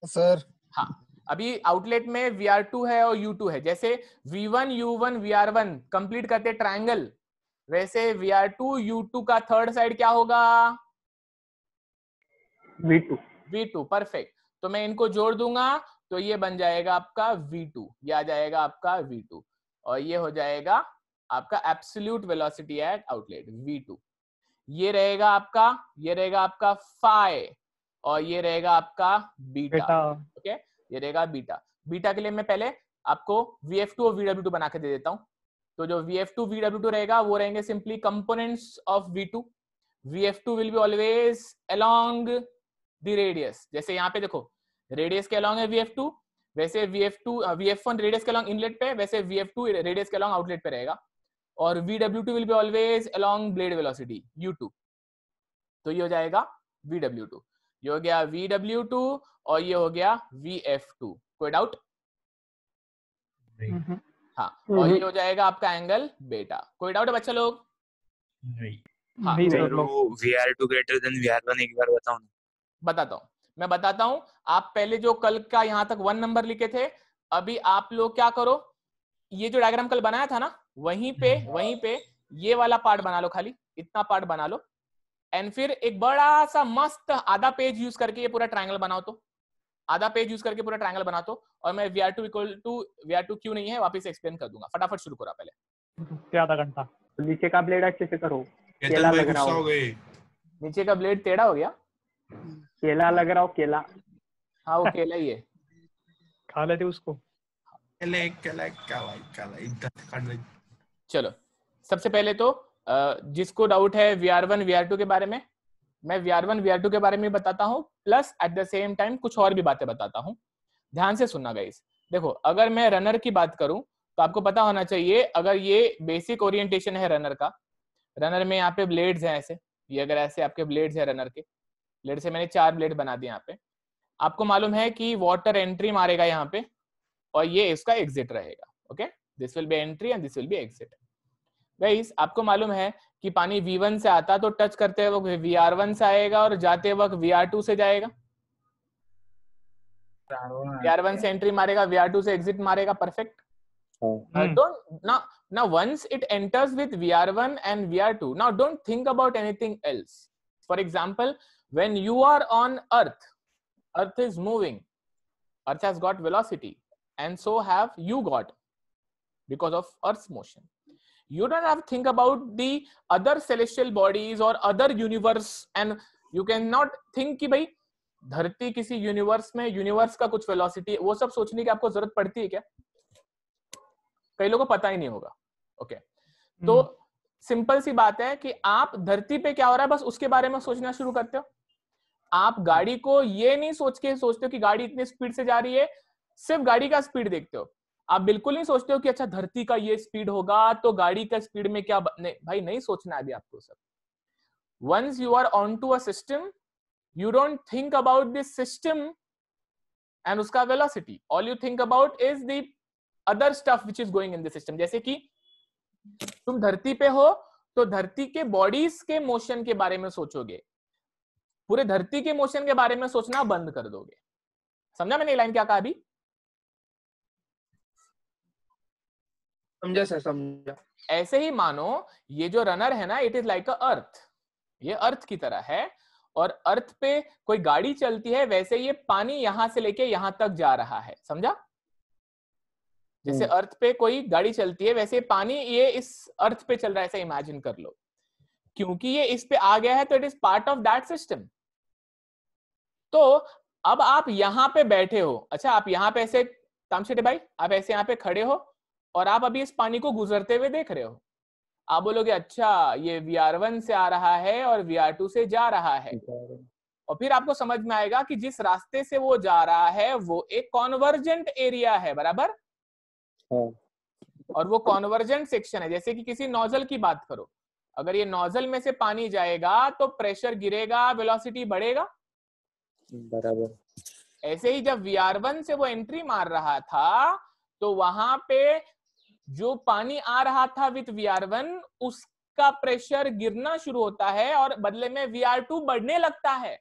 सर हाँ, अभी आउटलेट में VR2 है और U2 है, जैसे V1 U1 VR1 कंप्लीट करते ट्रायंगल, वैसे VR2 U2 का थर्ड साइड क्या होगा? V2। परफेक्ट, तो मैं इनको जोड़ दूंगा तो ये बन जाएगा आपका V2, ये आ जाएगा आपका V2, और ये हो जाएगा आपका absolute velocity at outlet V2। ये रहेगा आपका फाई, और ये रहेगा आपका बीटा। ओके, ये रहेगा बीटा के लिए मैं पहले आपको VF2 और VW2 बना के दे देता हूं। तो जो VF2 VW2 रहेगा वो रहेंगे simply components of V2। VF2 will be always along the radius, जैसे यहाँ पे देखो रेडियस के अलोंग है VF2, वैसे VF1 रेडियस के अलोंग इनलेट पे, वैसे VF2 रेडियस के अलोंग आउटलेट पे रहेगा, और VW2 will be always along blade velocity U2, तो ये हो जाएगा VW2। ये हो गया VW2 और ये हो गया VF2। कोई डाउट? हाँ, और ये हो जाएगा आपका एंगल बेटा। कोई डाउट है बच्चा लोग? नहीं। हाँ, VR2 ग्रेटर देन VR1 एक बार बताओ ना। बताता हूँ, मैं बताता हूँ। आप पहले जो कल का यहाँ तक 1 नंबर लिखे थे, अभी आप लोग क्या करो, ये जो डायग्राम कल बनाया था ना, वहीं पे ये वाला पार्ट बना लो, खाली इतना पार्ट बना लो, एंड फिर एक बड़ा सा मस्त आधा पेज यूज करके ये पूरा ट्रायंगल बनाओ। तो आधा पेज यूज करके पूरा ट्रायंगल बना तो, और मैं VR2 इक्वल टू VR2 क्यों नहीं है वापस एक्सप्लेन कर दूंगा। फटाफट शुरू करो पहले। आधा घंटा नीचे का ब्लेड अच्छे से करो, केतन भाई गुस्सा हो गए। नीचे का ब्लेड टेढ़ा हो गया, केला लग रहा हो, केला। हाँ वो केला ही है, खा लेते उसको। चलो सबसे पहले तो जिसको डाउट है VR1 VR2 के बारे में, मैं VR1 VR2 के बारे में बताता हूँ, plus at the same time कुछ और भी बातें बताता हूँ। ध्यान से सुनना गाइस। देखो अगर मैं रनर की बात करूं तो आपको पता होना चाहिए, अगर ये बेसिक ओरिएंटेशन है रनर का, रनर में यहाँ पे ब्लेड्स हैं ऐसे, ये अगर ऐसे आपके ब्लेड्स है रनर के, ब्लेड से मैंने 4 ब्लेड बना दिए यहाँ पे। आपको मालूम है कि वाटर एंट्री मारेगा यहाँ पे और ये इसका एग्जिट रहेगा। Okay, this will B entry and this will B exit. Guys आपको मालूम है कि पानी V1 से आता तो टच करते वक्त VR1 से आएगा और जाते वक्त VR2 से जाएगा। VR1 से एंट्री मारेगा, VR2 से एग्जिट मारेगा। Perfect. Now once it enters with VR1 and VR2, now don't think about anything else. For example, when you are on Earth is moving, Earth has got velocity, and so have you got, because of Earth's motion. You don't have to think about the other celestial bodies or other universe, and you cannot think कि भाई धरती किसी universe में, universe का कुछ velocity, वो सब सोचने की आपको जरूरत पड़ती है क्या? कई लोगों को पता ही नहीं होगा। ओके, तो सिंपल सी बात है कि आप धरती पे क्या हो रहा है बस उसके बारे में सोचना शुरू करते हो। आप गाड़ी को ये नहीं सोचते हो कि गाड़ी इतनी स्पीड से जा रही है, सिर्फ गाड़ी का स्पीड देखते हो। आप बिल्कुल नहीं सोचते हो कि अच्छा धरती का ये स्पीड होगा तो गाड़ी का स्पीड में क्या नहीं, भाई नहीं सोचना है अभी आपको सब। Once you are on to a system, you don't think about this system and उसका velocity. All you think about is the other stuff which is going in the system. जैसे कि तुम धरती पे हो तो धरती के बॉडीज के मोशन के बारे में सोचोगे, पूरे धरती के मोशन के बारे में सोचना बंद कर दोगे। समझा मैंने ये लाइन क्या कहा अभी? समझा सर, समझा। ऐसे ही मानो ये जो रनर है ना, इट इज लाइक अ अर्थ, ये अर्थ की तरह है, और अर्थ पे कोई गाड़ी चलती है, वैसे ये पानी यहां से लेके यहां तक जा रहा है। समझा? जैसे अर्थ पे कोई गाड़ी चलती है, वैसे पानी ये इस अर्थ पे चल रहा है, ऐसा इमेजिन कर लो। क्योंकि ये इस पे आ गया है तो it is part of that system. तो अब आप यहां पे बैठे हो, अच्छा आप यहां पे ऐसे, तामशेटे भाई आप ऐसे यहां पे खड़े हो और आप अभी इस पानी को गुजरते हुए देख रहे हो। आप बोलोगे अच्छा ये VR1 से आ रहा है और VR2 से जा रहा है, और फिर आपको समझ में आएगा कि जिस रास्ते से वो जा रहा है वो एक कॉन्वर्जेंट एरिया है, बराबर। और वो कॉन्वर्जेंट सेक्शन है। जैसे कि किसी नोजल की बात करो, अगर ये नोजल में से पानी जाएगा तो प्रेशर गिरेगा, वेलोसिटी बढ़ेगा, बराबर। ऐसे ही जब VR1 से वो एंट्री मार रहा था तो वहां पे जो पानी आ रहा था विथ VR1, उसका प्रेशर गिरना शुरू होता है और बदले में VR2 बढ़ने लगता है।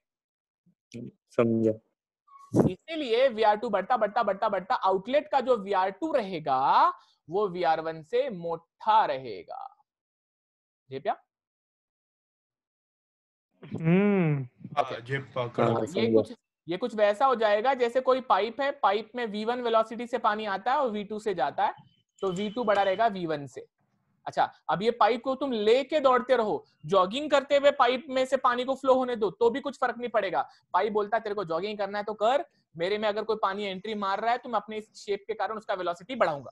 समझा। इसीलिए VR2 बढ़ता बढ़ता बढ़ता बढ़ता आउटलेट का जो VR2 रहेगा वो VR1 से मोटा रहेगा। जी क्या? ये कुछ वैसा हो जाएगा जैसे कोई पाइप है, पाइप में V1 वेलोसिटी से पानी आता है और V2 से जाता है, तो V2 बड़ा रहेगा V1 से। अच्छा अब ये पाइप को तुम लेके दौड़ते रहो, जॉगिंग करते हुए पाइप में से पानी को फ्लो होने दो तो भी कुछ फर्क नहीं पड़ेगा। पाइप बोलता है तेरे को जॉगिंग करना है तो कर, मेरे में अगर कोई पानी एंट्री मार रहा है तो मैं अपने इस शेप के कारण उसका वेलोसिटी बढ़ाऊंगा।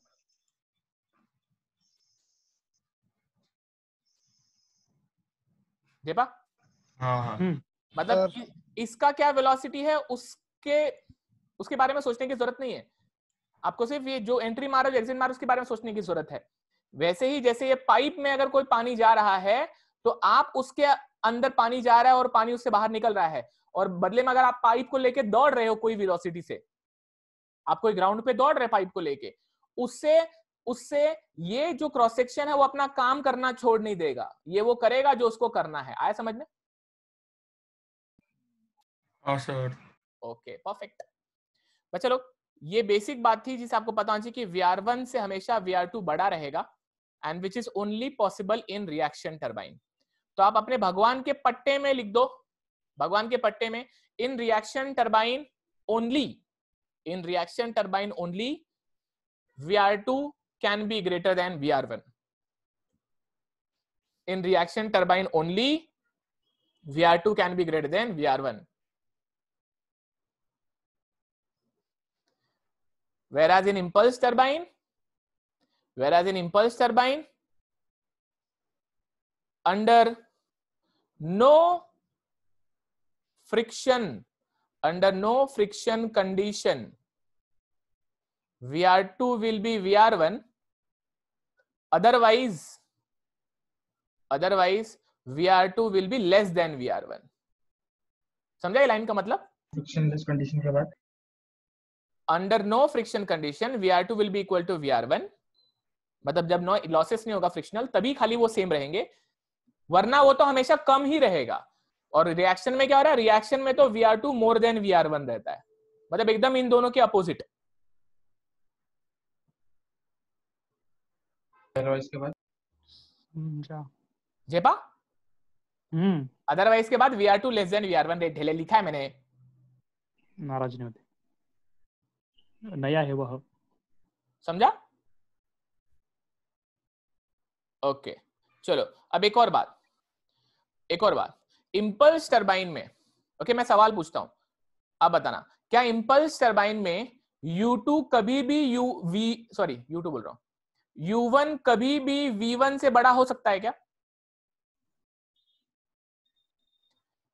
देपा? मतलब इसका क्या वेलोसिटी है उसके बारे में सोचने की जरूरत नहीं है आपको, सिर्फ ये जो एंट्री मारो जो एग्जिट मारो उसके बारे में सोचने की जरूरत है। वैसे ही जैसे ये पाइप में अगर कोई पानी जा रहा है तो आप उसके अंदर पानी जा रहा है और पानी उससे बाहर निकल रहा है, और बदले में अगर आप पाइप को लेके दौड़ रहे हो कोई वेलोसिटी से, आप कोई ग्राउंड पे दौड़ रहे पाइप को लेके, उससे ये जो क्रॉस सेक्शन है वो अपना काम करना छोड़ नहीं देगा, ये वो करेगा जो उसको करना है। आया समझ में? हाँ सर। Okay perfect. बच्चा लोग ये बेसिक बात थी जिसे आपको पता होना चाहिए कि VR1 से हमेशा VR2 बड़ा रहेगा, and which is only possible in reaction turbine. तो आप अपने भगवान के पट्टे में लिख दो, भगवान के पट्टे में in reaction turbine only, in reaction turbine only VR2 can be greater than VR1। In reaction turbine only VR2 can be greater than VR1। Whereas in impulse turbine, under no friction condition, VR2 will be VR1. Otherwise VR2 will be less than VR1. समझा ये line का मतलब? Frictionless condition के बाद Under no friction condition VR2 will be equal to VR1, मतलब जब no losses नहीं होगा फ्रिक्शनल तभी खाली वो सेम रहेंगे, वरना वो तो हमेशा कम ही रहेगा। और रिएक्शन में क्या हो रहा है? रिएक्शन में तो VR2 मोर देन VR1 रहता है, मतलब एकदम इन दोनों के अपोजिट। अदरवाइज के बाद जेपा अदरवाइज के बाद VR2 लेस देन VR1 ढेले लिखा है मैंने, नाराज नहीं होते, नया है वह। समझा? ओके चलो अब एक और बात इंपल्स टरबाइन में। ओके मैं सवाल पूछता हूं, आप बताना क्या इंपल्स टरबाइन में U2 कभी भी U2 बोल रहा हूं, U1 कभी भी V1 से बड़ा हो सकता है क्या?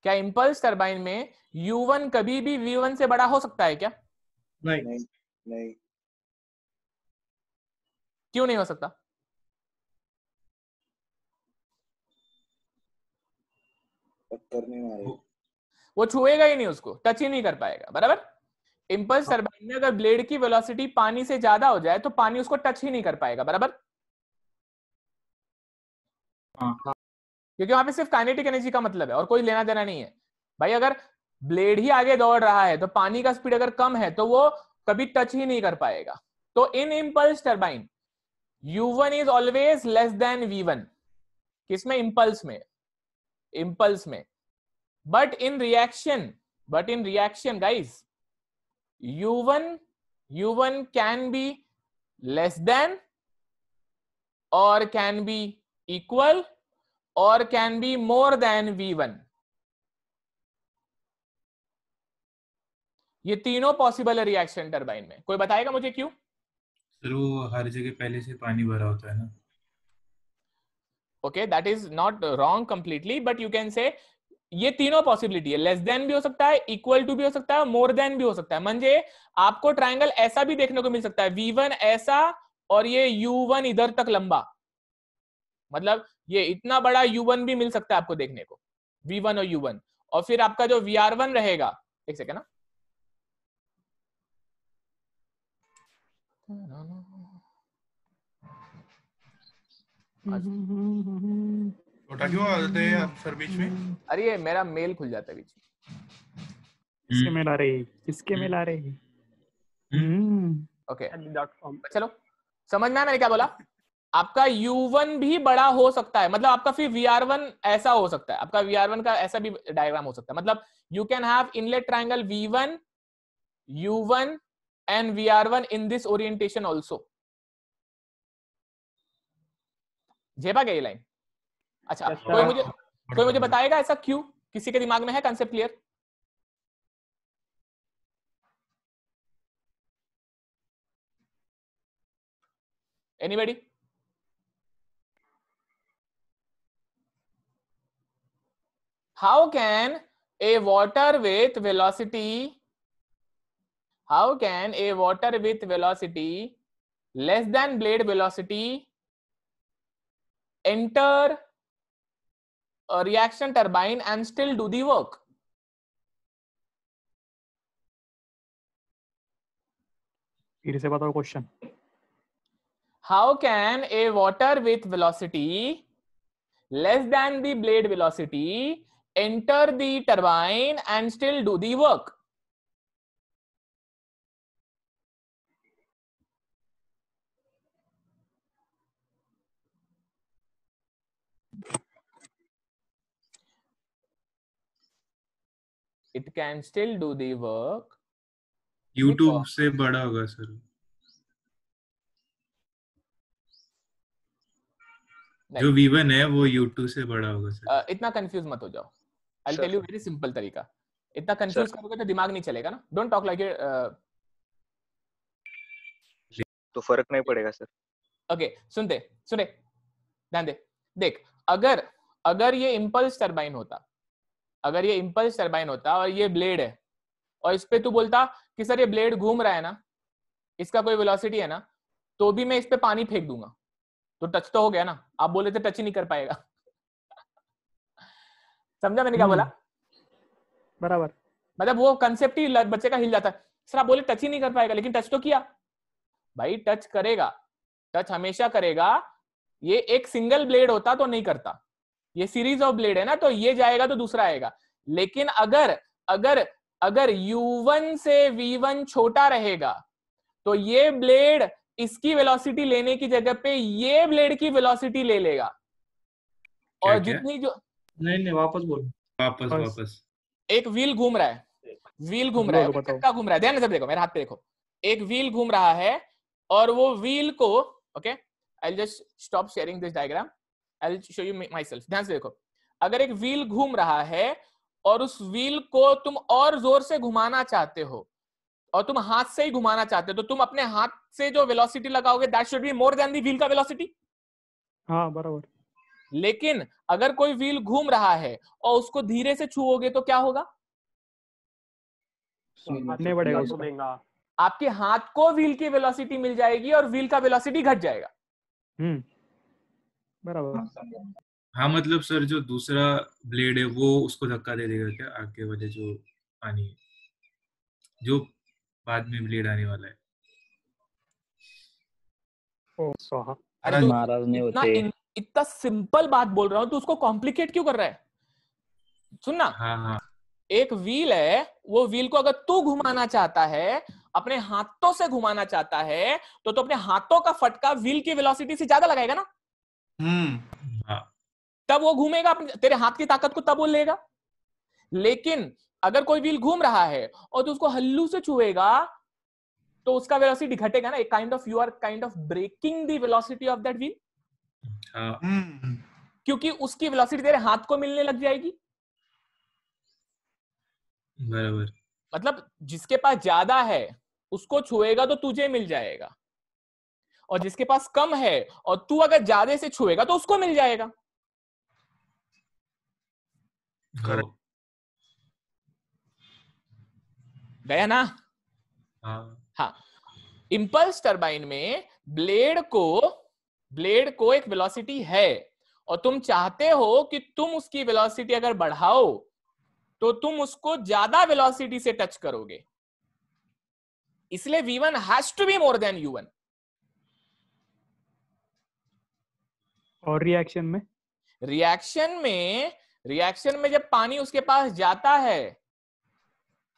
क्या इंपल्स टरबाइन में U1 कभी भी V1 से बड़ा हो सकता है क्या? नहीं। क्यों नहीं हो सकता? वो छुएगा ही नहीं, उसको टच ही नहीं कर पाएगा, बराबर। इंपल्स टरबाइन में अगर ब्लेड की वेलोसिटी पानी से ज्यादा हो जाए तो पानी उसको टच ही नहीं कर पाएगा, बराबर। क्योंकि वहां पे सिर्फ काइनेटिक एनर्जी का मतलब है और कोई लेना देना नहीं है भाई। अगर ब्लेड ही आगे दौड़ रहा है तो पानी का स्पीड अगर कम है तो वो कभी टच ही नहीं कर पाएगा। तो in impulse turbine U1 is always less than V1, किसमें? इंपल्स में, इंपल्स में। But in reaction guys, U1 can be less than और कैन बी इक्वल और can be more than V1। ये तीनों पॉसिबल है रिएक्शन टरबाइन में। कोई बताएगा मुझे क्यों? सर वो हर जगह पहले से पानी भरा होता है ना। Okay, that is not wrong completely, but you can say ये तीनों पॉसिबिलिटी है। लेस देन भी हो सकता है, इक्वल टू भी हो सकता है, मोर देन भी हो सकता है। म्हणजे आपको ट्रायंगल ऐसा भी देखने को मिल सकता है, V1 ऐसा और ये U1 इधर तक लंबा, मतलब ये इतना बड़ा U1 भी मिल सकता है आपको देखने को, V1 और U1। और फिर आपका जो VR1 रहेगा, एक सेकेंड ना, छोटा क्यों आ जाते हैं सर बीच में? अरे ये मेरा मेल खुल जाता है बीच में। किसके मेल आ रही, किसके मेल आ रही? ओके चलो, समझ में आया मैंने क्या बोला? आपका U1 भी बड़ा हो सकता है, मतलब आपका फिर VR1 ऐसा हो सकता है, आपका VR1 का ऐसा भी डायग्राम हो सकता है। मतलब you can have inlet triangle V1, U1 and VR1 in this orientation also। झेपा गया ये लाइन? अच्छा, कोई मुझे बताएगा ऐसा क्यों? किसी के दिमाग में है concept clear? Anybody? How can a water with velocity less than blade velocity enter a reaction turbine and still do the work? फिर से बताओ question. How can a water with velocity less than the blade velocity enter the turbine and still do the work? It can still do the work YouTube से बड़ा होगा sir. जो V1 है वो U2 से बड़ा होगा सर। इतना कंफ्यूज मत हो जाओ। I'll tell you very simple तरीका। इतना कंफ्यूज करोगे तो दिमाग नहीं चलेगा ना। Don't talk like तो फर्क नहीं पड़ेगा सर। ओके, सुने ध्यान दे। देख, अगर ये इम्पल्स टरबाइन होता, और ये ब्लेड है और इस पे तू बोलता कि सर ये ब्लेड घूम रहा है ना, इसका कोई वेलोसिटी है ना, तो भी मैं इस पे पानी फेंक दूंगा, तो टच तो हो गया ना। आप बोले थे टच ही नहीं कर पाएगा। समझा मैंने क्या बोला? बराबर। मतलब वो कंसेप्ट ही बच्चे का हिल जाता है। सर आप बोले टच ही नहीं कर पाएगा, लेकिन टच तो किया भाई। टच करेगा, टच हमेशा करेगा। ये एक सिंगल ब्लेड होता तो नहीं करता, ये सीरीज ऑफ ब्लेड है ना, तो ये जाएगा तो दूसरा आएगा। लेकिन अगर U1 से V1 छोटा रहेगा तो ये ब्लेड इसकी वेलोसिटी लेने की जगह पे ये ब्लेड की वेलोसिटी ले लेगा। और जितनी जो नहीं वापस बोलो। वापस एक व्हील घूम रहा है, चक्का घूम रहा है। ध्यान से देखो, मेरे हाथ पे देखो, एक व्हील घूम रहा है और वो व्हील को, okay I will just stop sharing this diagram, I will show you my self. ध्यान से देखो, अगर एक व्हील घूम रहा है और उस व्हील को तुम और जोर से घुमाना चाहते हो और तुम हाथ से ही घुमाना चाहते हो, तो तुम अपने हाथ से जो वेलोसिटी लगाओगे that should be more than the wheel का वेलोसिटी। हाँ बराबर। लेकिन अगर कोई व्हील घूम रहा है और उसको धीरे से छुओगे तो क्या होगा? नहीं बढ़ेगा उसका। आपके हाथ को व्हील की वेलोसिटी मिल जाएगी और व्हील का वेलोसिटी घट जाएगा। बराबर। हाँ मतलब सर जो दूसरा ब्लेड है वो उसको धक्का दे देगा क्या आगे वाले जो पानी है, जो बाद में ब्लेड आने वाला है? ओ स्वाहा। अरे महाराज नहीं होते। इतना सिंपल बात बोल रहा हूं, तो उसको कॉम्प्लिकेट क्यों कर रहा है? सुनना, हाँ एक व्हील है, वो व्हील को अगर तू घुमाना चाहता है, अपने हाथों से घुमाना चाहता है, तो अपने हाथों का फटका व्हील की वेलोसिटी से ज्यादा लगाएगा ना, हाँ तब वो घूमेगा, तेरे हाथ की ताकत को तब वो लेगा। लेकिन अगर कोई व्हील घूम रहा है और तो उसको हल्लू से छुएगा, तो उसका वेलोसिटी घटेगा ना। एक kind of you are kind of breaking the velocity of that wheel, हाँ क्योंकि उसकी वेलोसिटी तेरे हाथ को मिलने लग जाएगी। बराबर। मतलब जिसके पास ज्यादा है उसको छुएगा तो तुझे मिल जाएगा, और जिसके पास कम है और तू अगर ज्यादा से छुएगा तो उसको मिल जाएगा। हाँ गया ना? हाँ, इंपल्स टरबाइन में ब्लेड को एक वेलोसिटी है, और तुम चाहते हो कि तुम उसकी वेलोसिटी अगर बढ़ाओ तो तुम उसको ज्यादा वेलोसिटी से टच करोगे, इसलिए V1 has to be more than U1। और रिएक्शन में जब पानी उसके पास जाता है,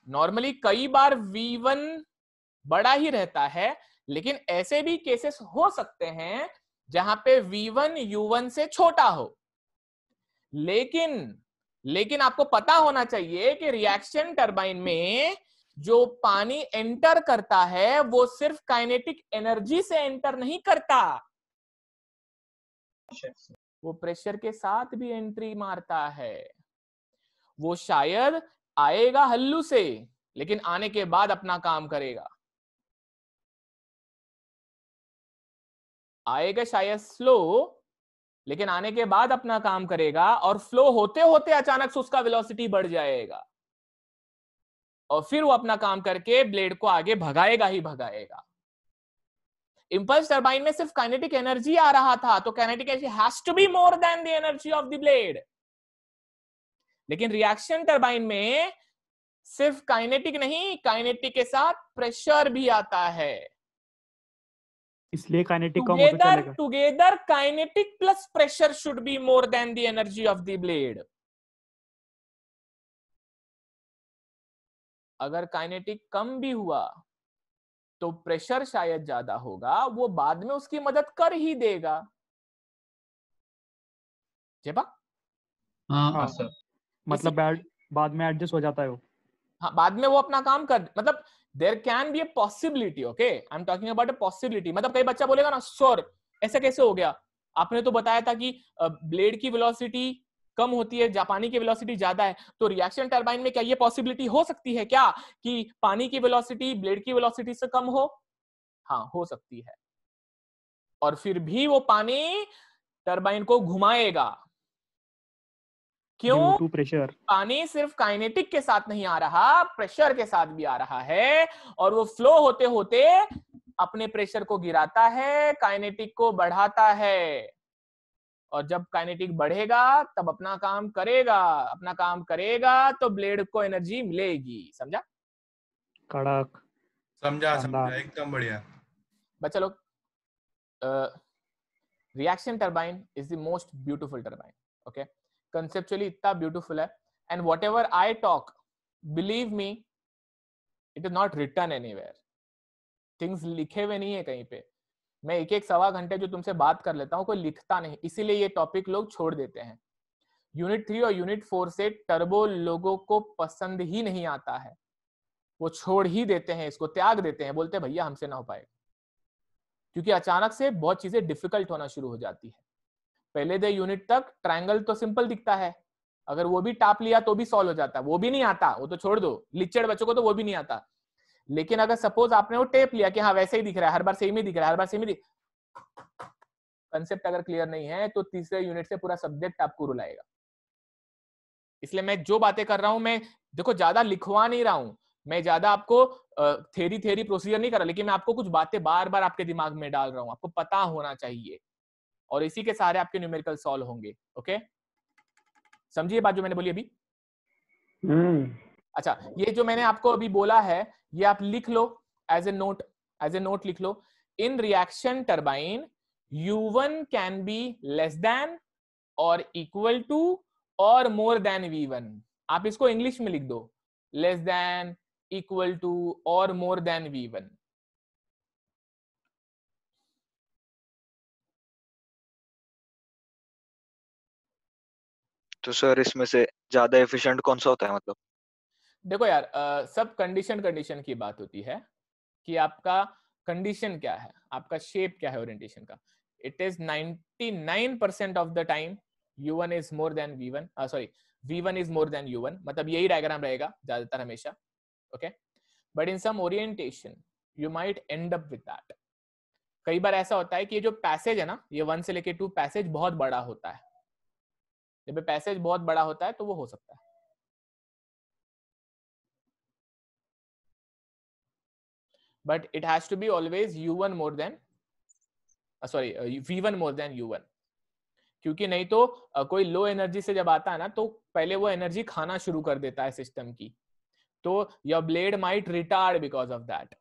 नॉर्मली कई बार V1 बड़ा ही रहता है, लेकिन ऐसे भी केसेस हो सकते हैं जहां पे V1 U1 से छोटा हो। लेकिन आपको पता होना चाहिए कि रिएक्शन टरबाइन में जो पानी एंटर करता है वो सिर्फ काइनेटिक एनर्जी से एंटर नहीं करता, वो प्रेशर के साथ भी एंट्री मारता है। वो शायद आएगा हल्लू से, लेकिन आने के बाद अपना काम करेगा। आएगा शायद स्लो, लेकिन आने के बाद अपना काम करेगा, और फ्लो होते होते अचानक से उसका वेलोसिटी बढ़ जाएगा, और फिर वो अपना काम करके ब्लेड को आगे भगाएगा ही भगाएगा। इंपल्स टरबाइन में सिर्फ काइनेटिक एनर्जी आ रहा था, तो kinetic energy has to be more than the energy of the blade. लेकिन रिएक्शन टरबाइन में सिर्फ काइनेटिक नहीं, काइनेटिक के साथ प्रेशर भी आता है, इसलिए काइनेटिक कम होता चलेगा। Together kinetic plus pressure should be more than the energy of the blade. अगर काइनेटिक कम भी हुआ तो प्रेशर शायद ज्यादा होगा, वो बाद में उसकी मदद कर ही देगा। जेपा? हाँ सर, मतलब बाद में एडजस्ट हो जाता है वो। हाँ, बाद में वो अपना काम कर, मतलब there can be a possibility. Okay, I am talking about a possibility. मतलब कई बच्चा बोलेगा ना, सर ऐसा कैसे हो गया, आपने तो बताया था कि ब्लेड की वेलोसिटी कम होती है, पानी की वेलोसिटी ज्यादा है, तो रिएक्शन टरबाइन में क्या ये पॉसिबिलिटी हो सकती है क्या कि पानी की वेलोसिटी ब्लेड की वेलोसिटी से कम हो? हाँ, हो सकती है, और फिर भी वो पानी टरबाइन को घुमाएगा। क्यों? प्रेशर। पानी सिर्फ काइनेटिक के साथ नहीं आ रहा, प्रेशर के साथ भी आ रहा है, और वो फ्लो होते होते अपने प्रेशर को गिराता है, काइनेटिक को बढ़ाता है, और जब काइनेटिक बढ़ेगा तब अपना काम करेगा तो ब्लेड को एनर्जी मिलेगी। समझा? कड़क। समझा एकदम बढ़िया। बच्चा लोग, reaction turbine is the most beautiful turbine. Okay, conceptually इतना ब्यूटीफुल है, and whatever I talk, believe me, it is not written anywhere. Things लिखे हुए नहीं है कहीं पे। मैं एक सवा घंटे जो तुमसे बात कर लेता हूँ, कोई लिखता नहीं, इसीलिए ये टॉपिक लोग छोड़ देते हैं। यूनिट 3 और यूनिट 4 से टर्बो लोगों को पसंद ही नहीं आता है, वो छोड़ ही देते हैं, इसको त्याग देते हैं, बोलते हैं भैया हमसे ना हो पाएगा, क्योंकि अचानक से बहुत चीजें डिफिकल्ट होना शुरू हो जाती है। पहले दे यूनिट तक ट्रायंगल तो सिंपल दिखता है, अगर वो भी टाप लिया तो भी सॉल्व हो जाता, वो भी नहीं आता, वो तो छोड़ दो, लिचड़ बच्चों को तो वो भी नहीं आता। लेकिन अगर सपोज आपने वो टेप लिया कि हाँ वैसे ही दिख रहा है, हर बार सेम ही दिख रहा है, हर बार सेम ही कंसेप्ट अगर क्लियर नहीं है तो तीसरे यूनिट से पूरा सब्जेक्ट आपको रुलाएगा। इसलिए मैं जो बातें कर रहा हूं, मैं देखो ज्यादा लिखवा नहीं रहा हूं, मैं ज्यादा आपको थेरी प्रोसीजर नहीं कर रहा, लेकिन मैं आपको कुछ बातें बार बार आपके दिमाग में डाल रहा हूं, आपको पता होना चाहिए, और इसी के सहारे आपके न्यूमेरिकल सॉल्व होंगे। ओके, समझिए बात जो मैंने बोली अभी? अच्छा, ये जो मैंने आपको अभी बोला है ये आप लिख लो एज ए नोट लिख लो। In reaction turbine U1 can be less than और equal to और more than V1. आप इसको इंग्लिश में लिख दो, less than, equal to और more than V1. तो सर इसमें से ज्यादा एफिशिएंट कौन सा होता है मतलब? देखो यार, सब कंडीशन की बात होती है कि आपका कंडीशन क्या है, आपका शेप क्या है ओरिएंटेशन का. It is 99% of the time U1 is more than V1, sorry V1 is more than U1, मतलब यही डायग्राम रहेगा ज्यादातर हमेशा. Okay, but in some orientation you might end up with that. कई बार ऐसा होता है कि ये जो पैसेज है ना, ये 1 से लेके 2 पैसेज बहुत बड़ा होता है. जब पैसेज बहुत बड़ा होता है तो वो हो सकता है. But it has to be always U1 more than V1 more than U1, क्योंकि नहीं तो कोई लो एनर्जी से जब आता है ना तो पहले वो एनर्जी खाना शुरू कर देता है सिस्टम की, तो your blade might retard because of that,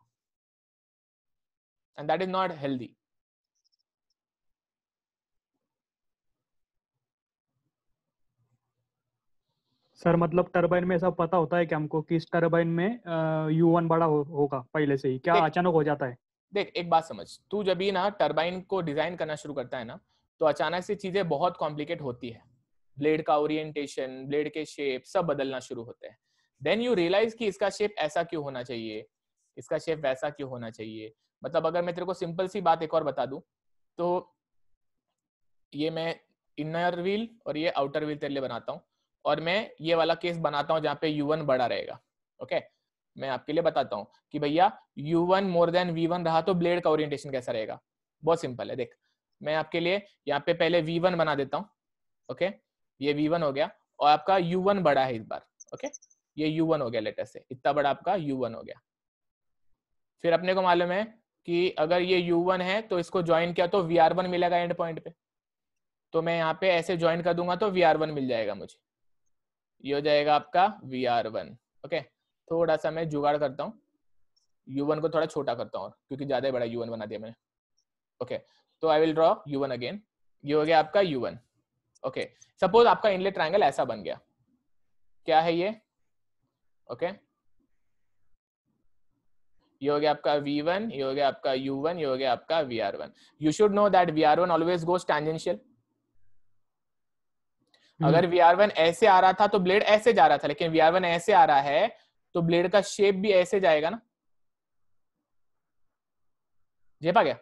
and that is not healthy. Sir मतलब टरबाइन में ऐसा पता होता है कि हमको कि इस टरबाइन में U1 बड़ा होगा पहले से ही, क्या अचानक हो जाता है? देख एक बात समझ, तू जब भी ना टरबाइन को डिजाइन करना शुरू करता है ना, तो अचानक से चीजें बहुत कॉम्प्लिकेट होती है. ब्लेड का ओरिएंटेशन, ब्लेड के शेप सब बदलना शुरू होते हैं. देन यू रियलाइज कि इसका शेप ऐसा क्यों होना चाहिए, इसका शेप वैसा क्यों होना चाहिए. मतलब अगर मैं तेरे को सिंपल सी बात एक और बता दूं, तो ये मैं इनर व्हील और ये आउटर व्हील तेरे लिए बनाता हूँ, और मैं ये वाला केस बनाता हूँ जहाँ पे U1 बड़ा रहेगा. ओके, मैं आपके लिए बताता हूँ कि भैया U1 मोर देन V1 रहा तो ब्लेड का ओरिएंटेशन कैसा रहेगा. बहुत सिंपल है, देख मैं आपके लिए यहाँ पे पहले V1 बना देता हूँ. ओके, ये V1 हो गया और आपका U1 बड़ा है इस बार. ओके, ये U1 हो गया, लेटर से इतना बड़ा आपका U1 हो गया. फिर अपने को मालूम है कि अगर ये U1 है तो इसको ज्वाइन किया तो VR1 मिलेगा एंड पॉइंट पे, तो मैं यहाँ पे ऐसे ज्वाइन कर दूंगा तो VR1 मिल जाएगा मुझे. ये हो जाएगा आपका VR1. ओके, थोड़ा सा मैं जुगाड़ करता हूँ, U1 को थोड़ा छोटा करता हूँ क्योंकि ज्यादा बड़ा U1 बना दिया मैंने. ओके, तो I will draw U1 again. ये हो गया आपका U1. ओके, सपोज आपका इनलेट ट्रायंगल ऐसा बन गया, क्या है ये? ओके, ये हो गया आपका V1, ये हो गया आपका U1, ये हो गया आपका VR1. You should know that VR1 always goes tangential. अगर VR1 ऐसे आ रहा था तो ब्लेड ऐसे जा रहा था, लेकिन VR1 ऐसे आ रहा है तो ब्लेड का शेप भी ऐसे जाएगा ना. झेप आ गया?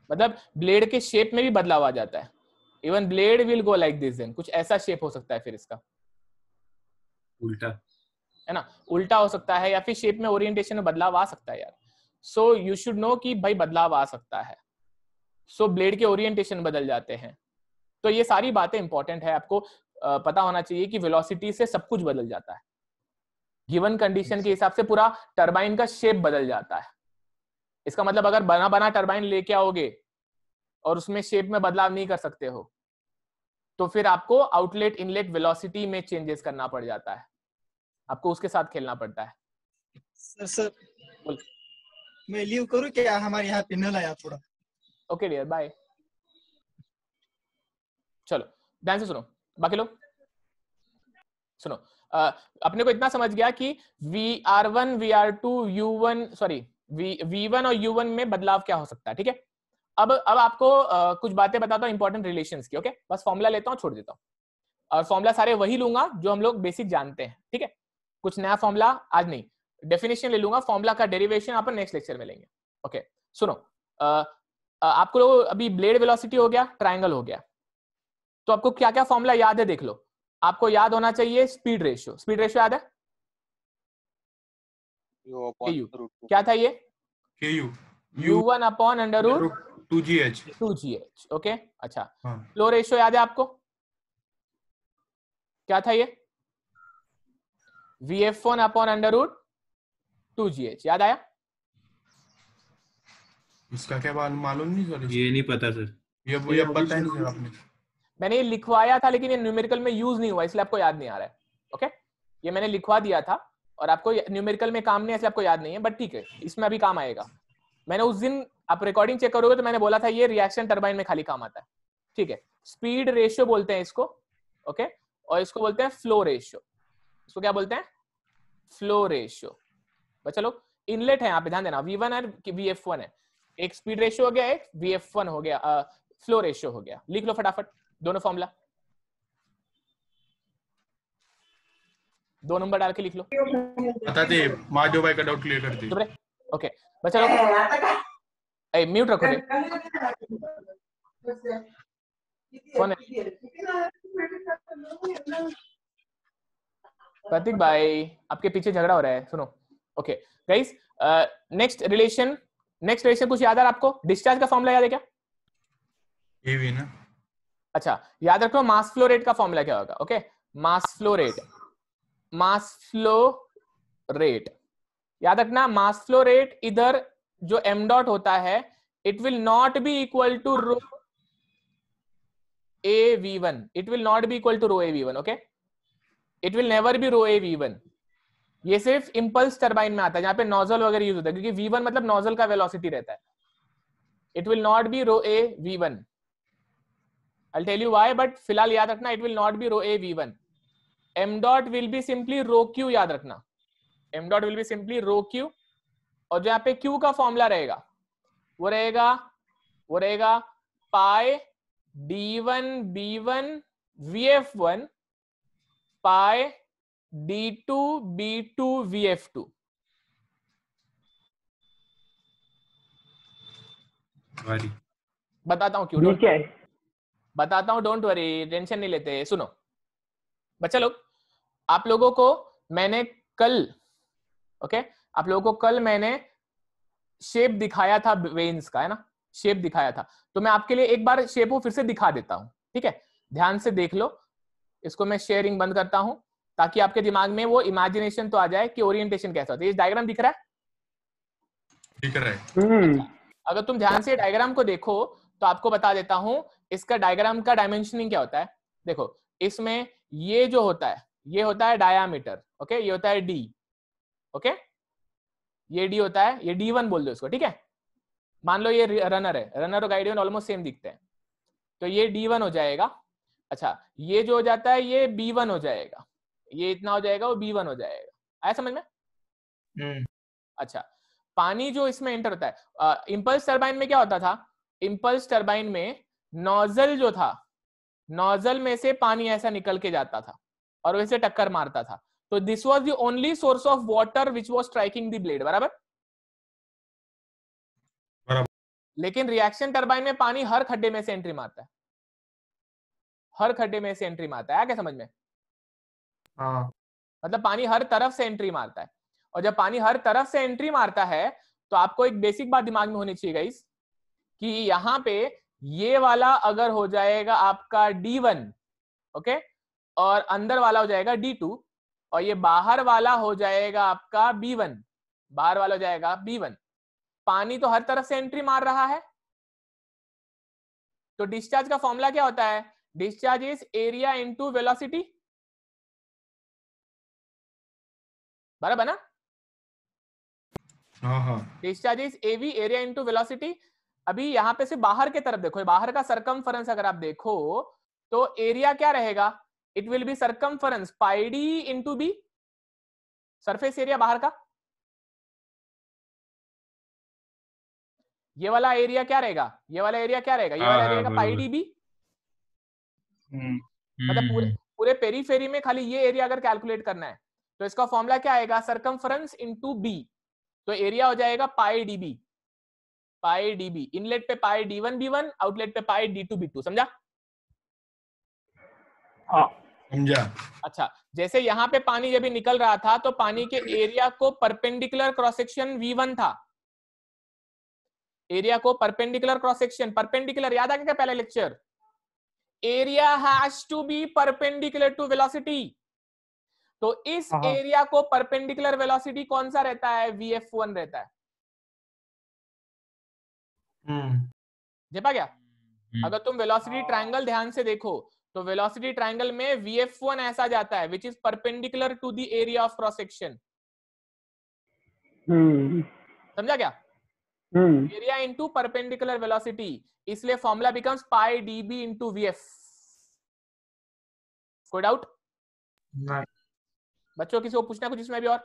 मतलब ब्लेड के शेप में भी बदलाव आ जाता है. Even blade will go like this, then कुछ ऐसा शेप हो सकता है फिर इसका, उल्टा है ना, उल्टा हो सकता है, या फिर शेप में ओरिएंटेशन में बदलाव आ सकता है यार. सो यू शुड नो कि भाई बदलाव आ सकता है, सो ब्लेड के ओरिएंटेशन बदल जाते हैं. तो ये सारी बातें इंपॉर्टेंट है, आपको पता होना चाहिए कि वेलोसिटी से सब कुछ बदल जाता है. गिवन कंडीशन के हिसाब से पूरा टरबाइन का शेप बदल जाता है. इसका मतलब अगर बना बना टरबाइन लेके आओगे और उसमें शेप में बदलाव नहीं कर सकते हो, तो फिर आपको आउटलेट इनलेट वेलोसिटी में चेंजेस करना पड़ जाता है, आपको उसके साथ खेलना पड़ता है. सर मैं लीव करूं क्या? हमारे यहाँ पे नल आया थोड़ा. Okay dear, bye. चलो ध्यान से सुनो, बाकी लोग सुनो. अपने को इतना समझ गया कि VR1, VR2, U1 sorry V1 और U1 में बदलाव क्या हो सकता है. ठीक है, अब आपको कुछ बातें बताता हूँ इंपॉर्टेंट रिलेशंस की. ओके, बस फॉर्मूला लेता हूँ, छोड़ देता हूँ, और फॉर्मूला सारे वही लूंगा जो हम लोग बेसिक जानते हैं. ठीक है, कुछ नया फॉर्मूला आज नहीं, डेफिनेशन ले लूंगा, फॉर्मूला का डेरिवेशन अपन नेक्स्ट लेक्चर में लेंगे. ओके सुनो, आपको अभी ब्लेड वेलोसिटी हो गया, ट्रायंगल हो गया, तो आपको क्या क्या फॉर्मूला याद है देख लो. आपको याद होना चाहिए स्पीड रेशियो. स्पीड रेशियो याद है? क्या था ये? U1 upon under root 2GH. Okay, अच्छा. फ्लो रेशियो याद है आपको? क्या था ये? VF1 upon under root 2GH. याद आया? इसका क्या मालूम नहीं सर. ये नहीं पता सर. ये पता नहीं सर आपने. मैंने ये लिखवाया था लेकिन ये न्यूमेरिकल में यूज नहीं हुआ, इसलिए आपको याद नहीं आ रहा है. ओके, ये मैंने लिखवा दिया था और आपको न्यूमेरिकल में काम नहीं है, इसलिए आपको याद नहीं है, बट ठीक है, इसमें अभी काम आएगा. मैंने उस दिन आप रिकॉर्डिंग चेक करोगे तो मैंने बोला था ये रिएक्शन टरबाइन में खाली काम आता है, ठीक है। स्पीड रेशियो बोलते हैं इसको, ओके, और इसको बोलते हैं फ्लो रेशियो। इसको क्या बोलते हैं? Flow ratio. बच्चा लोग इनलेट है यहाँ पे ध्यान देना, V1 और VF1 है, एक स्पीड रेशियो हो गया, एक VF1 हो गया, फ्लो रेशियो हो गया। लिख लो फटाफट दोनों फॉर्मूला, 2 नंबर डाल के लिख लो। बताते माधव भाई का डाउट क्लियर कर दी। ओके बच्चा लोग म्यूट रखो रे। कौन है? प्रतीक भाई आपके पीछे झगड़ा हो रहा है, सुनो। ओके गाइस, नेक्स्ट रिलेशन कुछ याद है आपको? डिस्चार्ज का फॉर्मूला याद है क्या? ये भी ना। अच्छा याद रखो, मास फ्लो रेट का फॉर्मूला क्या होगा? ओके, मास फ्लो रेट याद रखना। मास फ्लो रेट इधर जो m डॉट होता है, it will not be equal to rho a v1, it will not be equal to rho a v1, okay, it will never be rho a v1। ये सिर्फ impulse turbine में आता है, जहां पे नोजल वगैरह यूज होता है, क्योंकि v1 मतलब नोजल का वेलोसिटी रहता है। It will not be rho a v1, I'll tell you why, but फिलहाल याद रखना it will not be rho a v1, m dot will be simply rho q, याद रखना m dot will be simply rho q, और जो यहाँ पे q का फॉर्मूला रहेगा वो रहेगा पाई d1 b1 vf1 pi d2 b2 vf2। बताता हूँ क्यों, बताता हूँ, डोंट वरी, टेंशन नहीं लेते। सुनो बच्चा लोग, आप लोगों को मैंने कल शेप दिखाया था वेन्स का, है ना, शेप दिखाया था, तो मैं आपके लिए एक बार शेप को फिर से दिखा देता हूं, ठीक है, ध्यान से देख लो। इसको मैं शेयरिंग बंद करता हूं ताकि आपके दिमाग में वो इमेजिनेशन तो आ जाए कि ओरिएंटेशन कैसा होता है। ये डायग्राम दिख रहा है? दिख रहा है। अगर तुम ध्यान से डायग्राम को देखो तो आपको बता देता हूं इसका डायग्राम का डायमेंशनिंग क्या होता है। देखो इसमें ये जो होता है, ये होता है डायामीटर, ओके, ये होता है d, ओके, ये d होता है, ये d1 बोल दो इसको, ठीक है। मान लो ये रनर है, रनर और गाइड ऑलमोस्ट सेम दिखते हैं, तो ये d1 हो जाएगा। अच्छा ये जो हो जाता है ये b1 हो जाएगा, ये इतना हो जाएगा, वो b1 हो जाएगा। आया समझ में? अच्छा पानी जो इसमें एंटर होता है, इंपल्स टरबाइन में क्या होता था? इंपल्स टरबाइन में नोजल जो था, नोजल में से पानी ऐसा निकल के जाता था और वैसे टक्कर मारता था, तो this was the only source of water which was striking the blade, बराबर। लेकिन रिएक्शन टरबाइन में पानी हर खड्डे में से एंट्री मारता है, हर खड्डे में से एंट्री मारता है। क्या समझ में? हाँ, मतलब पानी हर तरफ से एंट्री मारता है, और जब पानी हर तरफ से एंट्री मारता है तो आपको एक बेसिक बात दिमाग में होनी चाहिए गाइस, कि यहाँ पे ये वाला अगर हो जाएगा आपका d1, ओके, और अंदर वाला हो जाएगा d2, और ये बाहर वाला हो जाएगा आपका b1, बाहर वाला हो जाएगा b1। पानी तो हर तरफ से एंट्री मार रहा है, तो डिस्चार्ज का फॉर्मूला क्या होता है? Discharge is area into velocity, बराबर ना? Discharge is AV, area into velocity. अभी यहाँ पे से बाहर के तरफ देखो, बाहर का सरकमफरेंस अगर आप देखो तो एरिया क्या रहेगा? It will be circumference pi D into B, surface area बाहर का। ये वाला एरिया क्या रहेगा? ये वाला एरिया क्या रहेगा? ये वाला एरिया पाई डी बी। मतलब पूरे पेरीफेरी में खाली ये एरिया अगर कैलकुलेट करना है तो इसका फॉर्मूला क्या आएगा? सरकमफरेंस इंटू बी, तो एरिया हो जाएगा पाई डी बी, पाई डी बी। इनलेट पे पाई d1 b1, आउटलेट पे पाई d2 b2। समझा? समझा। अच्छा जैसे यहाँ पे पानी जब भी निकल रहा था तो पानी के एरिया को परपेंडिकुलर क्रॉस सेक्शन v1 था, एरिया को परपेंडिकुलर क्रॉस सेक्शन, परपेंडिकुलर याद आ गया क्या पहला lecture? Area has to be perpendicular to velocity, तो इस एरिया को परपेंडिकुलर वेलोसिटी कौन सा रहता है? vf1 रहता है। देखा क्या? अगर तुम वेलोसिटी ट्रायंगल ध्यान से देखो तो वेलोसिटी ट्रायंगल में vf1 ऐसा जाता है which is perpendicular to the area of cross section. समझा क्या? एरिया इंटू परपेंडिकुलर वेलोसिटी, इसलिए formula becomes pi DB into VF. कोई डाउट बच्चों? किसी को पूछना कुछ इसमें भी? और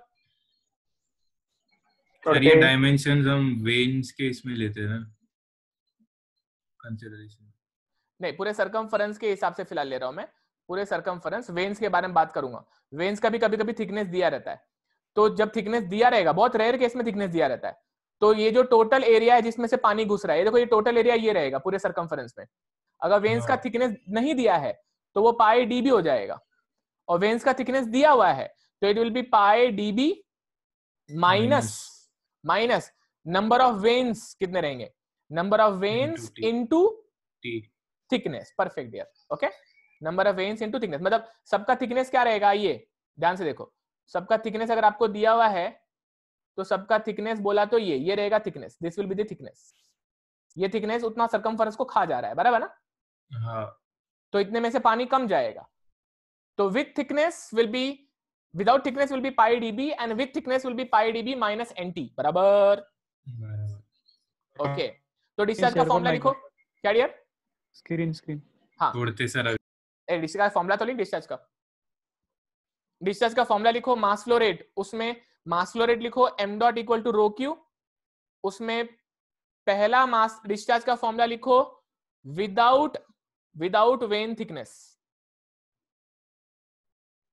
सर ये डायमेंशंस हम वेन्स के इसमें लेते हैं ना कंसीडरेशन? नहीं, पूरे सरकमफरेंस के हिसाब से फिलहाल ले रहा हूं मैं, पूरे सरकमफरेंस। वेन्स के बारे में बात करूंगा। वेन्स का भी कभी कभी थिकनेस दिया रहता है, तो जब थिकनेस दिया रहेगा, बहुत रेयर केस में थिकनेस दिया रहता है, तो ये जो टोटल एरिया है जिसमें से पानी घुस रहा है, ये देखो, ये टोटल एरिया ये रहेगा पूरे सरकमफरेंस में। अगर वेन्स का थिकनेस नहीं दिया है तो वो पाई डीबी हो जाएगा, और वेन्स का थिकनेस दिया हुआ है तो it will be pi DB minus number of vanes कितने रहेंगे, number of vanes into thickness. Perfect dear, okay. Number of vanes into thickness, मतलब सबका थिकनेस क्या रहेगा, ये ध्यान से देखो। सबका थिकनेस अगर आपको दिया हुआ है तो सबका थिकनेस बोला तो ये रहेगा thickness, this will be the thickness. ये थिकनेस उतना सरकमफरेंस को खा जा रहा है, बराबर ना? हाँ। तो इतने में से पानी कम जाएगा, तो with thickness will be, without thickness will be pi DB and with thickness will be pi DB minus NT, बराबर? ओके, तो डिस्चार्ज का फॉर्मूला लिखो। क्या डियर? स्क्रीन हाँ, छोड़ते सर डिस्चार्ज का फॉर्मूला तो लिख। डिस्चार्ज का फॉर्मूला लिखो। मास फ्लो रेट, उसमें मास फ्लो रेट लिखो m dot equal to rho Q. उसमें पहला मास डिस्चार्ज का फॉर्मूला लिखो without vane thickness,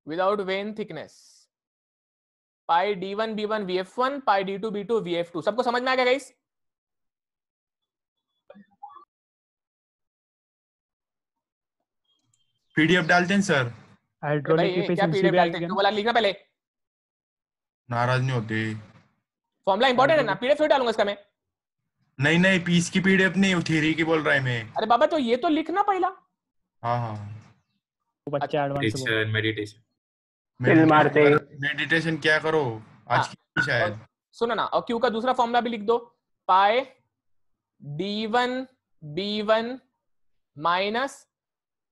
without vane thickness, pi d1 b1 vf1 pi d2 b2 vf2। सबको समझ में आ गया गाइस? पीडीएफ डालते हैं सर। हाइड्रोलिक क्या एफिशिएंसी पीडीएफ भी डालते हैं? आएगी तो ना? बोला लिखना पहले, नाराज नहीं होते। फॉर्मूला इंपॉर्टेंट है ना, पीडीएफ थोड़ी डालूंगा इसका मैं। नहीं पीस की पीडीएफ नहीं, थ्योरी की बोल रहा है मैं। अरे बाबा, तो ये तो लिखना पहला। हाँ वो बच्चा एडवांस मेडिटेशन क्या करो आज की शायद। सुनो ना, और क्यू का दूसरा फॉर्मूला भी लिख दो, पाई d1 b1 minus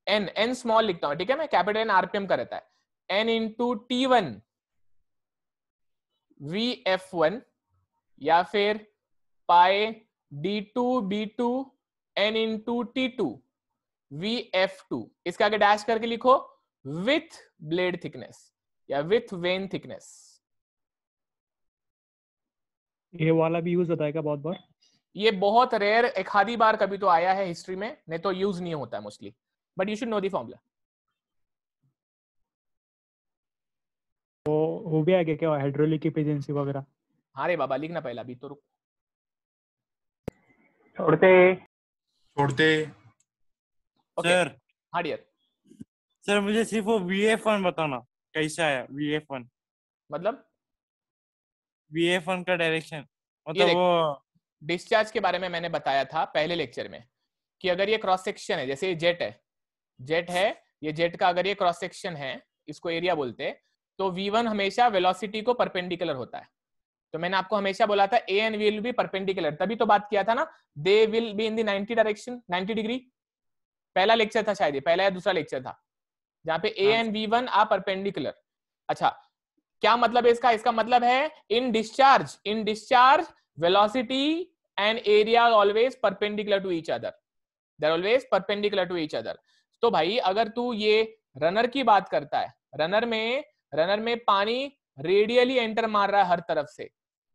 n small लिखता हूं, ठीक है? मैं कैपिटल N आरपीएम का रहता है, n इंटू t1 vf1, या फिर पाई d2 b2 n into t2 vf2। इसके आगे डैश करके लिखो विथ ब्लेड थिकनेस या विथ वेन थिकनेस। ये वाला भी यूज होता है क्या बहुत बार? ये बहुत रेयर, एक आधी बार कभी तो आया है हिस्ट्री में, नहीं तो यूज नहीं होता है mostly, but you should know the formula. वो भी आएगा क्या हाइड्रोलिक एफिशिएंसी वगैरह? हाँ रे बाबा, लिखना पहला, अभी तो रुक। छोड़ते सर। हाँ डियर। सर मुझे सिर्फ वो VF1 बताना कैसा है। VF1 मतलब VF1 का डायरेक्शन, ये मतलब देख, वो डिस्चार्ज के बारे में मैंने बताया था पहले लेक्चर में कि अगर ये क्रॉस सेक्शन है, जैसे ये जेट है, ये जेट का अगर ये क्रॉस सेक्शन है, इसको एरिया बोलते हैं, तो v1 हमेशा वेलोसिटी को परपेंडिकुलर होता है। तो मैंने आपको हमेशा बोला था a and v will be perpendicular, तभी तो बात किया था ना, they will be in the 90 direction, 90 degree. पहला लेक्चर था शायद, पहला या दूसरा लेक्चर था, जहां पे a and v1 are perpendicular. अच्छा, क्या मतलब है इसका? इसका मतलब है in discharge velocity and area always perpendicular to each other, they are always perpendicular to each other. तो भाई अगर तू ये रनर की बात करता है, रनर में पानी रेडियली एंटर मार रहा है,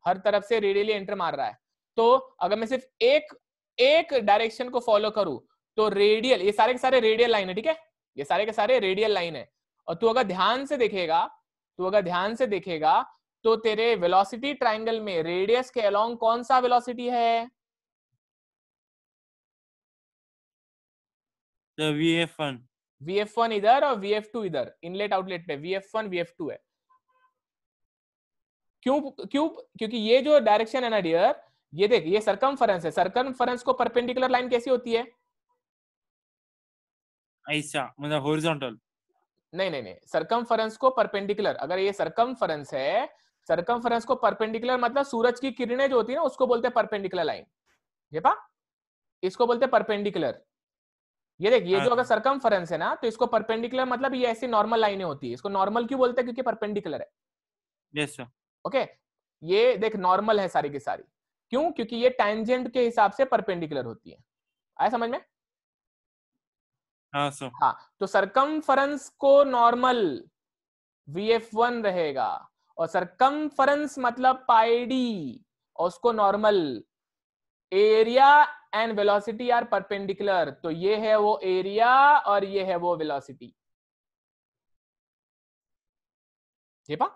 हर तरफ से रेडियली एंटर मार रहा है, तो अगर मैं सिर्फ एक डायरेक्शन को फॉलो करूं तो रेडियल, ये सारे के सारे रेडियल लाइन है, ठीक है? ये सारे के सारे रेडियल लाइन है, और तू अगर ध्यान से देखेगा तो तेरे वेलोसिटी ट्रायंगल में रेडियस के अलोंग कौन सा वेलोसिटी है? VF1 इधर और VF2 इधर, इनलेट आउटलेट पे VF1 VF2 है। क्यों? क्योंकि ये जो डायरेक्शन है ना डियर, ये देख, ये सरकमफरेंस है, सरकमफरेंस को परपेंडिकुलर लाइन कैसी होती है? ऐसा, मतलब हॉरिजॉन्टल। नहीं, सरकमफरेंस को परपेंडिकुलर, अगर ये सरकमफरेंस है, सरकमफरेंस को परपेंडिकुलर मतलब सूरज की किरणें जो होती है ना, उसको बोलते हैं परपेंडिकुलर लाइन। ये पा, इसको बोलते हैं परपेंडिकुलर। ये देख, ये जो अगर सरकमफरेंस है ना, तो इसको परपेंडिकुलर मतलब ये ऐसी नॉर्मल लाइनें होती है, इसको नॉर्मल क्यों बोलते हैं? क्योंकि परपेंडिकुलर है। Yes sir. ओके, ये देख नॉर्मल है सारी की सारी, क्यों? क्योंकि ये टैंजेंट के हिसाब से परपेंडिकुलर होती है। आया समझ में? हाँ सर। हाँ, तो सरकमफरेंस को नॉर्मल VF1 रहेगा और सरकमफरेंस मतलब पाई डी और उसको normal. Area and velocity are perpendicular, तो ये है वो एरिया और ये है वो वेलोसिटी। ये पा?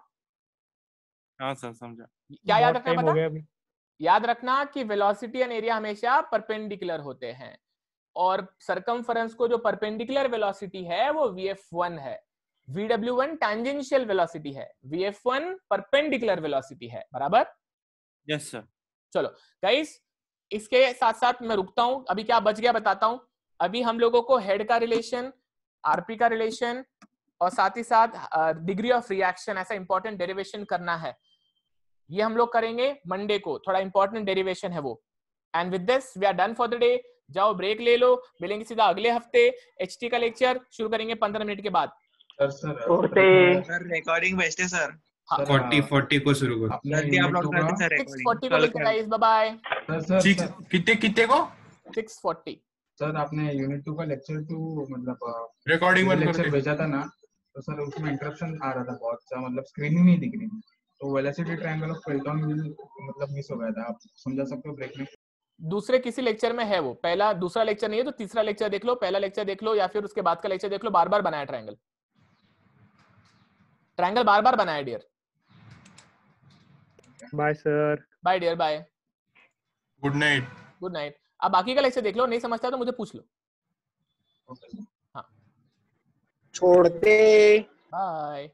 हाँ सर समझा। क्या याद बहुत रखना टाइम हो पता? गया अभी। याद रखना कि वेलोसिटी एंड एरिया हमेशा परपेंडिकुलर होते हैं और सरकमफरेंस को जो परपेंडिकुलर वेलोसिटी है वो VF1 है, VW1 टैंजेंशियल वेलोसिटी है, VF1 परपेंडिकुलर वेलोसिटी है। बराबर? Yes sir. चलो गाइस, इसके साथ साथ मैं रुकता हूं, अभी क्या बच गया बताता हूं। अभी हम लोगों को हेड का रिलेशन, आरपी का रिलेशन और साथ ही साथ डिग्री ऑफ रिएक्शन, ऐसा इंपॉर्टेंट डेरिवेशन करना है। ये हम लोग करेंगे मंडे को, थोड़ा इंपॉर्टेंट डेरिवेशन है वो। And with this we are done for the day. जाओ ब्रेक ले लो, मिलेंगे सीधा अगले हफ्ते। HT का लेक्चर शुरू करेंगे 15 मिनट के बाद। सर रिकॉर्डिंग भेजते सर। हाँ, 40 को शुरू करो। जल्दी अपलोड कर दें सर 6:40 को मिलते हैं गाइस, बाय बाय। कितने को 6:40। सर आपने यूनिट 2 का लेक्चर 2 मतलब रिकॉर्डिंग बंद कर लेक्चर दे। भेजा था ना, तो सर उसमें इंटरप्शन आ रहा था बहुत सा, मतलब स्क्रीन ही नहीं दिख रही थी, तो वेलोसिटी ट्रायंगल ऑफ पेल्टन मतलब मिस हो गया था। आप समझा सकते हो ब्रेक में? दूसरे किसी लेक्चर में है वो, पहला दूसरा लेक्चर नहीं है तो तीसरा लेक्चर देख लो, पहला लेक्चर देख लो या फिर उसके बाद का लेक्चर देख लो। बार बार बनाया ट्रायंगल, ट्रायंगल बार बार बनाया dear. Bye sir. Bye dear, bye, good night. Good night. अब बाकी का लेक्चर देख लो, नहीं समझता तो मुझे पूछ लो। हाँ, छोड़ते। बाय।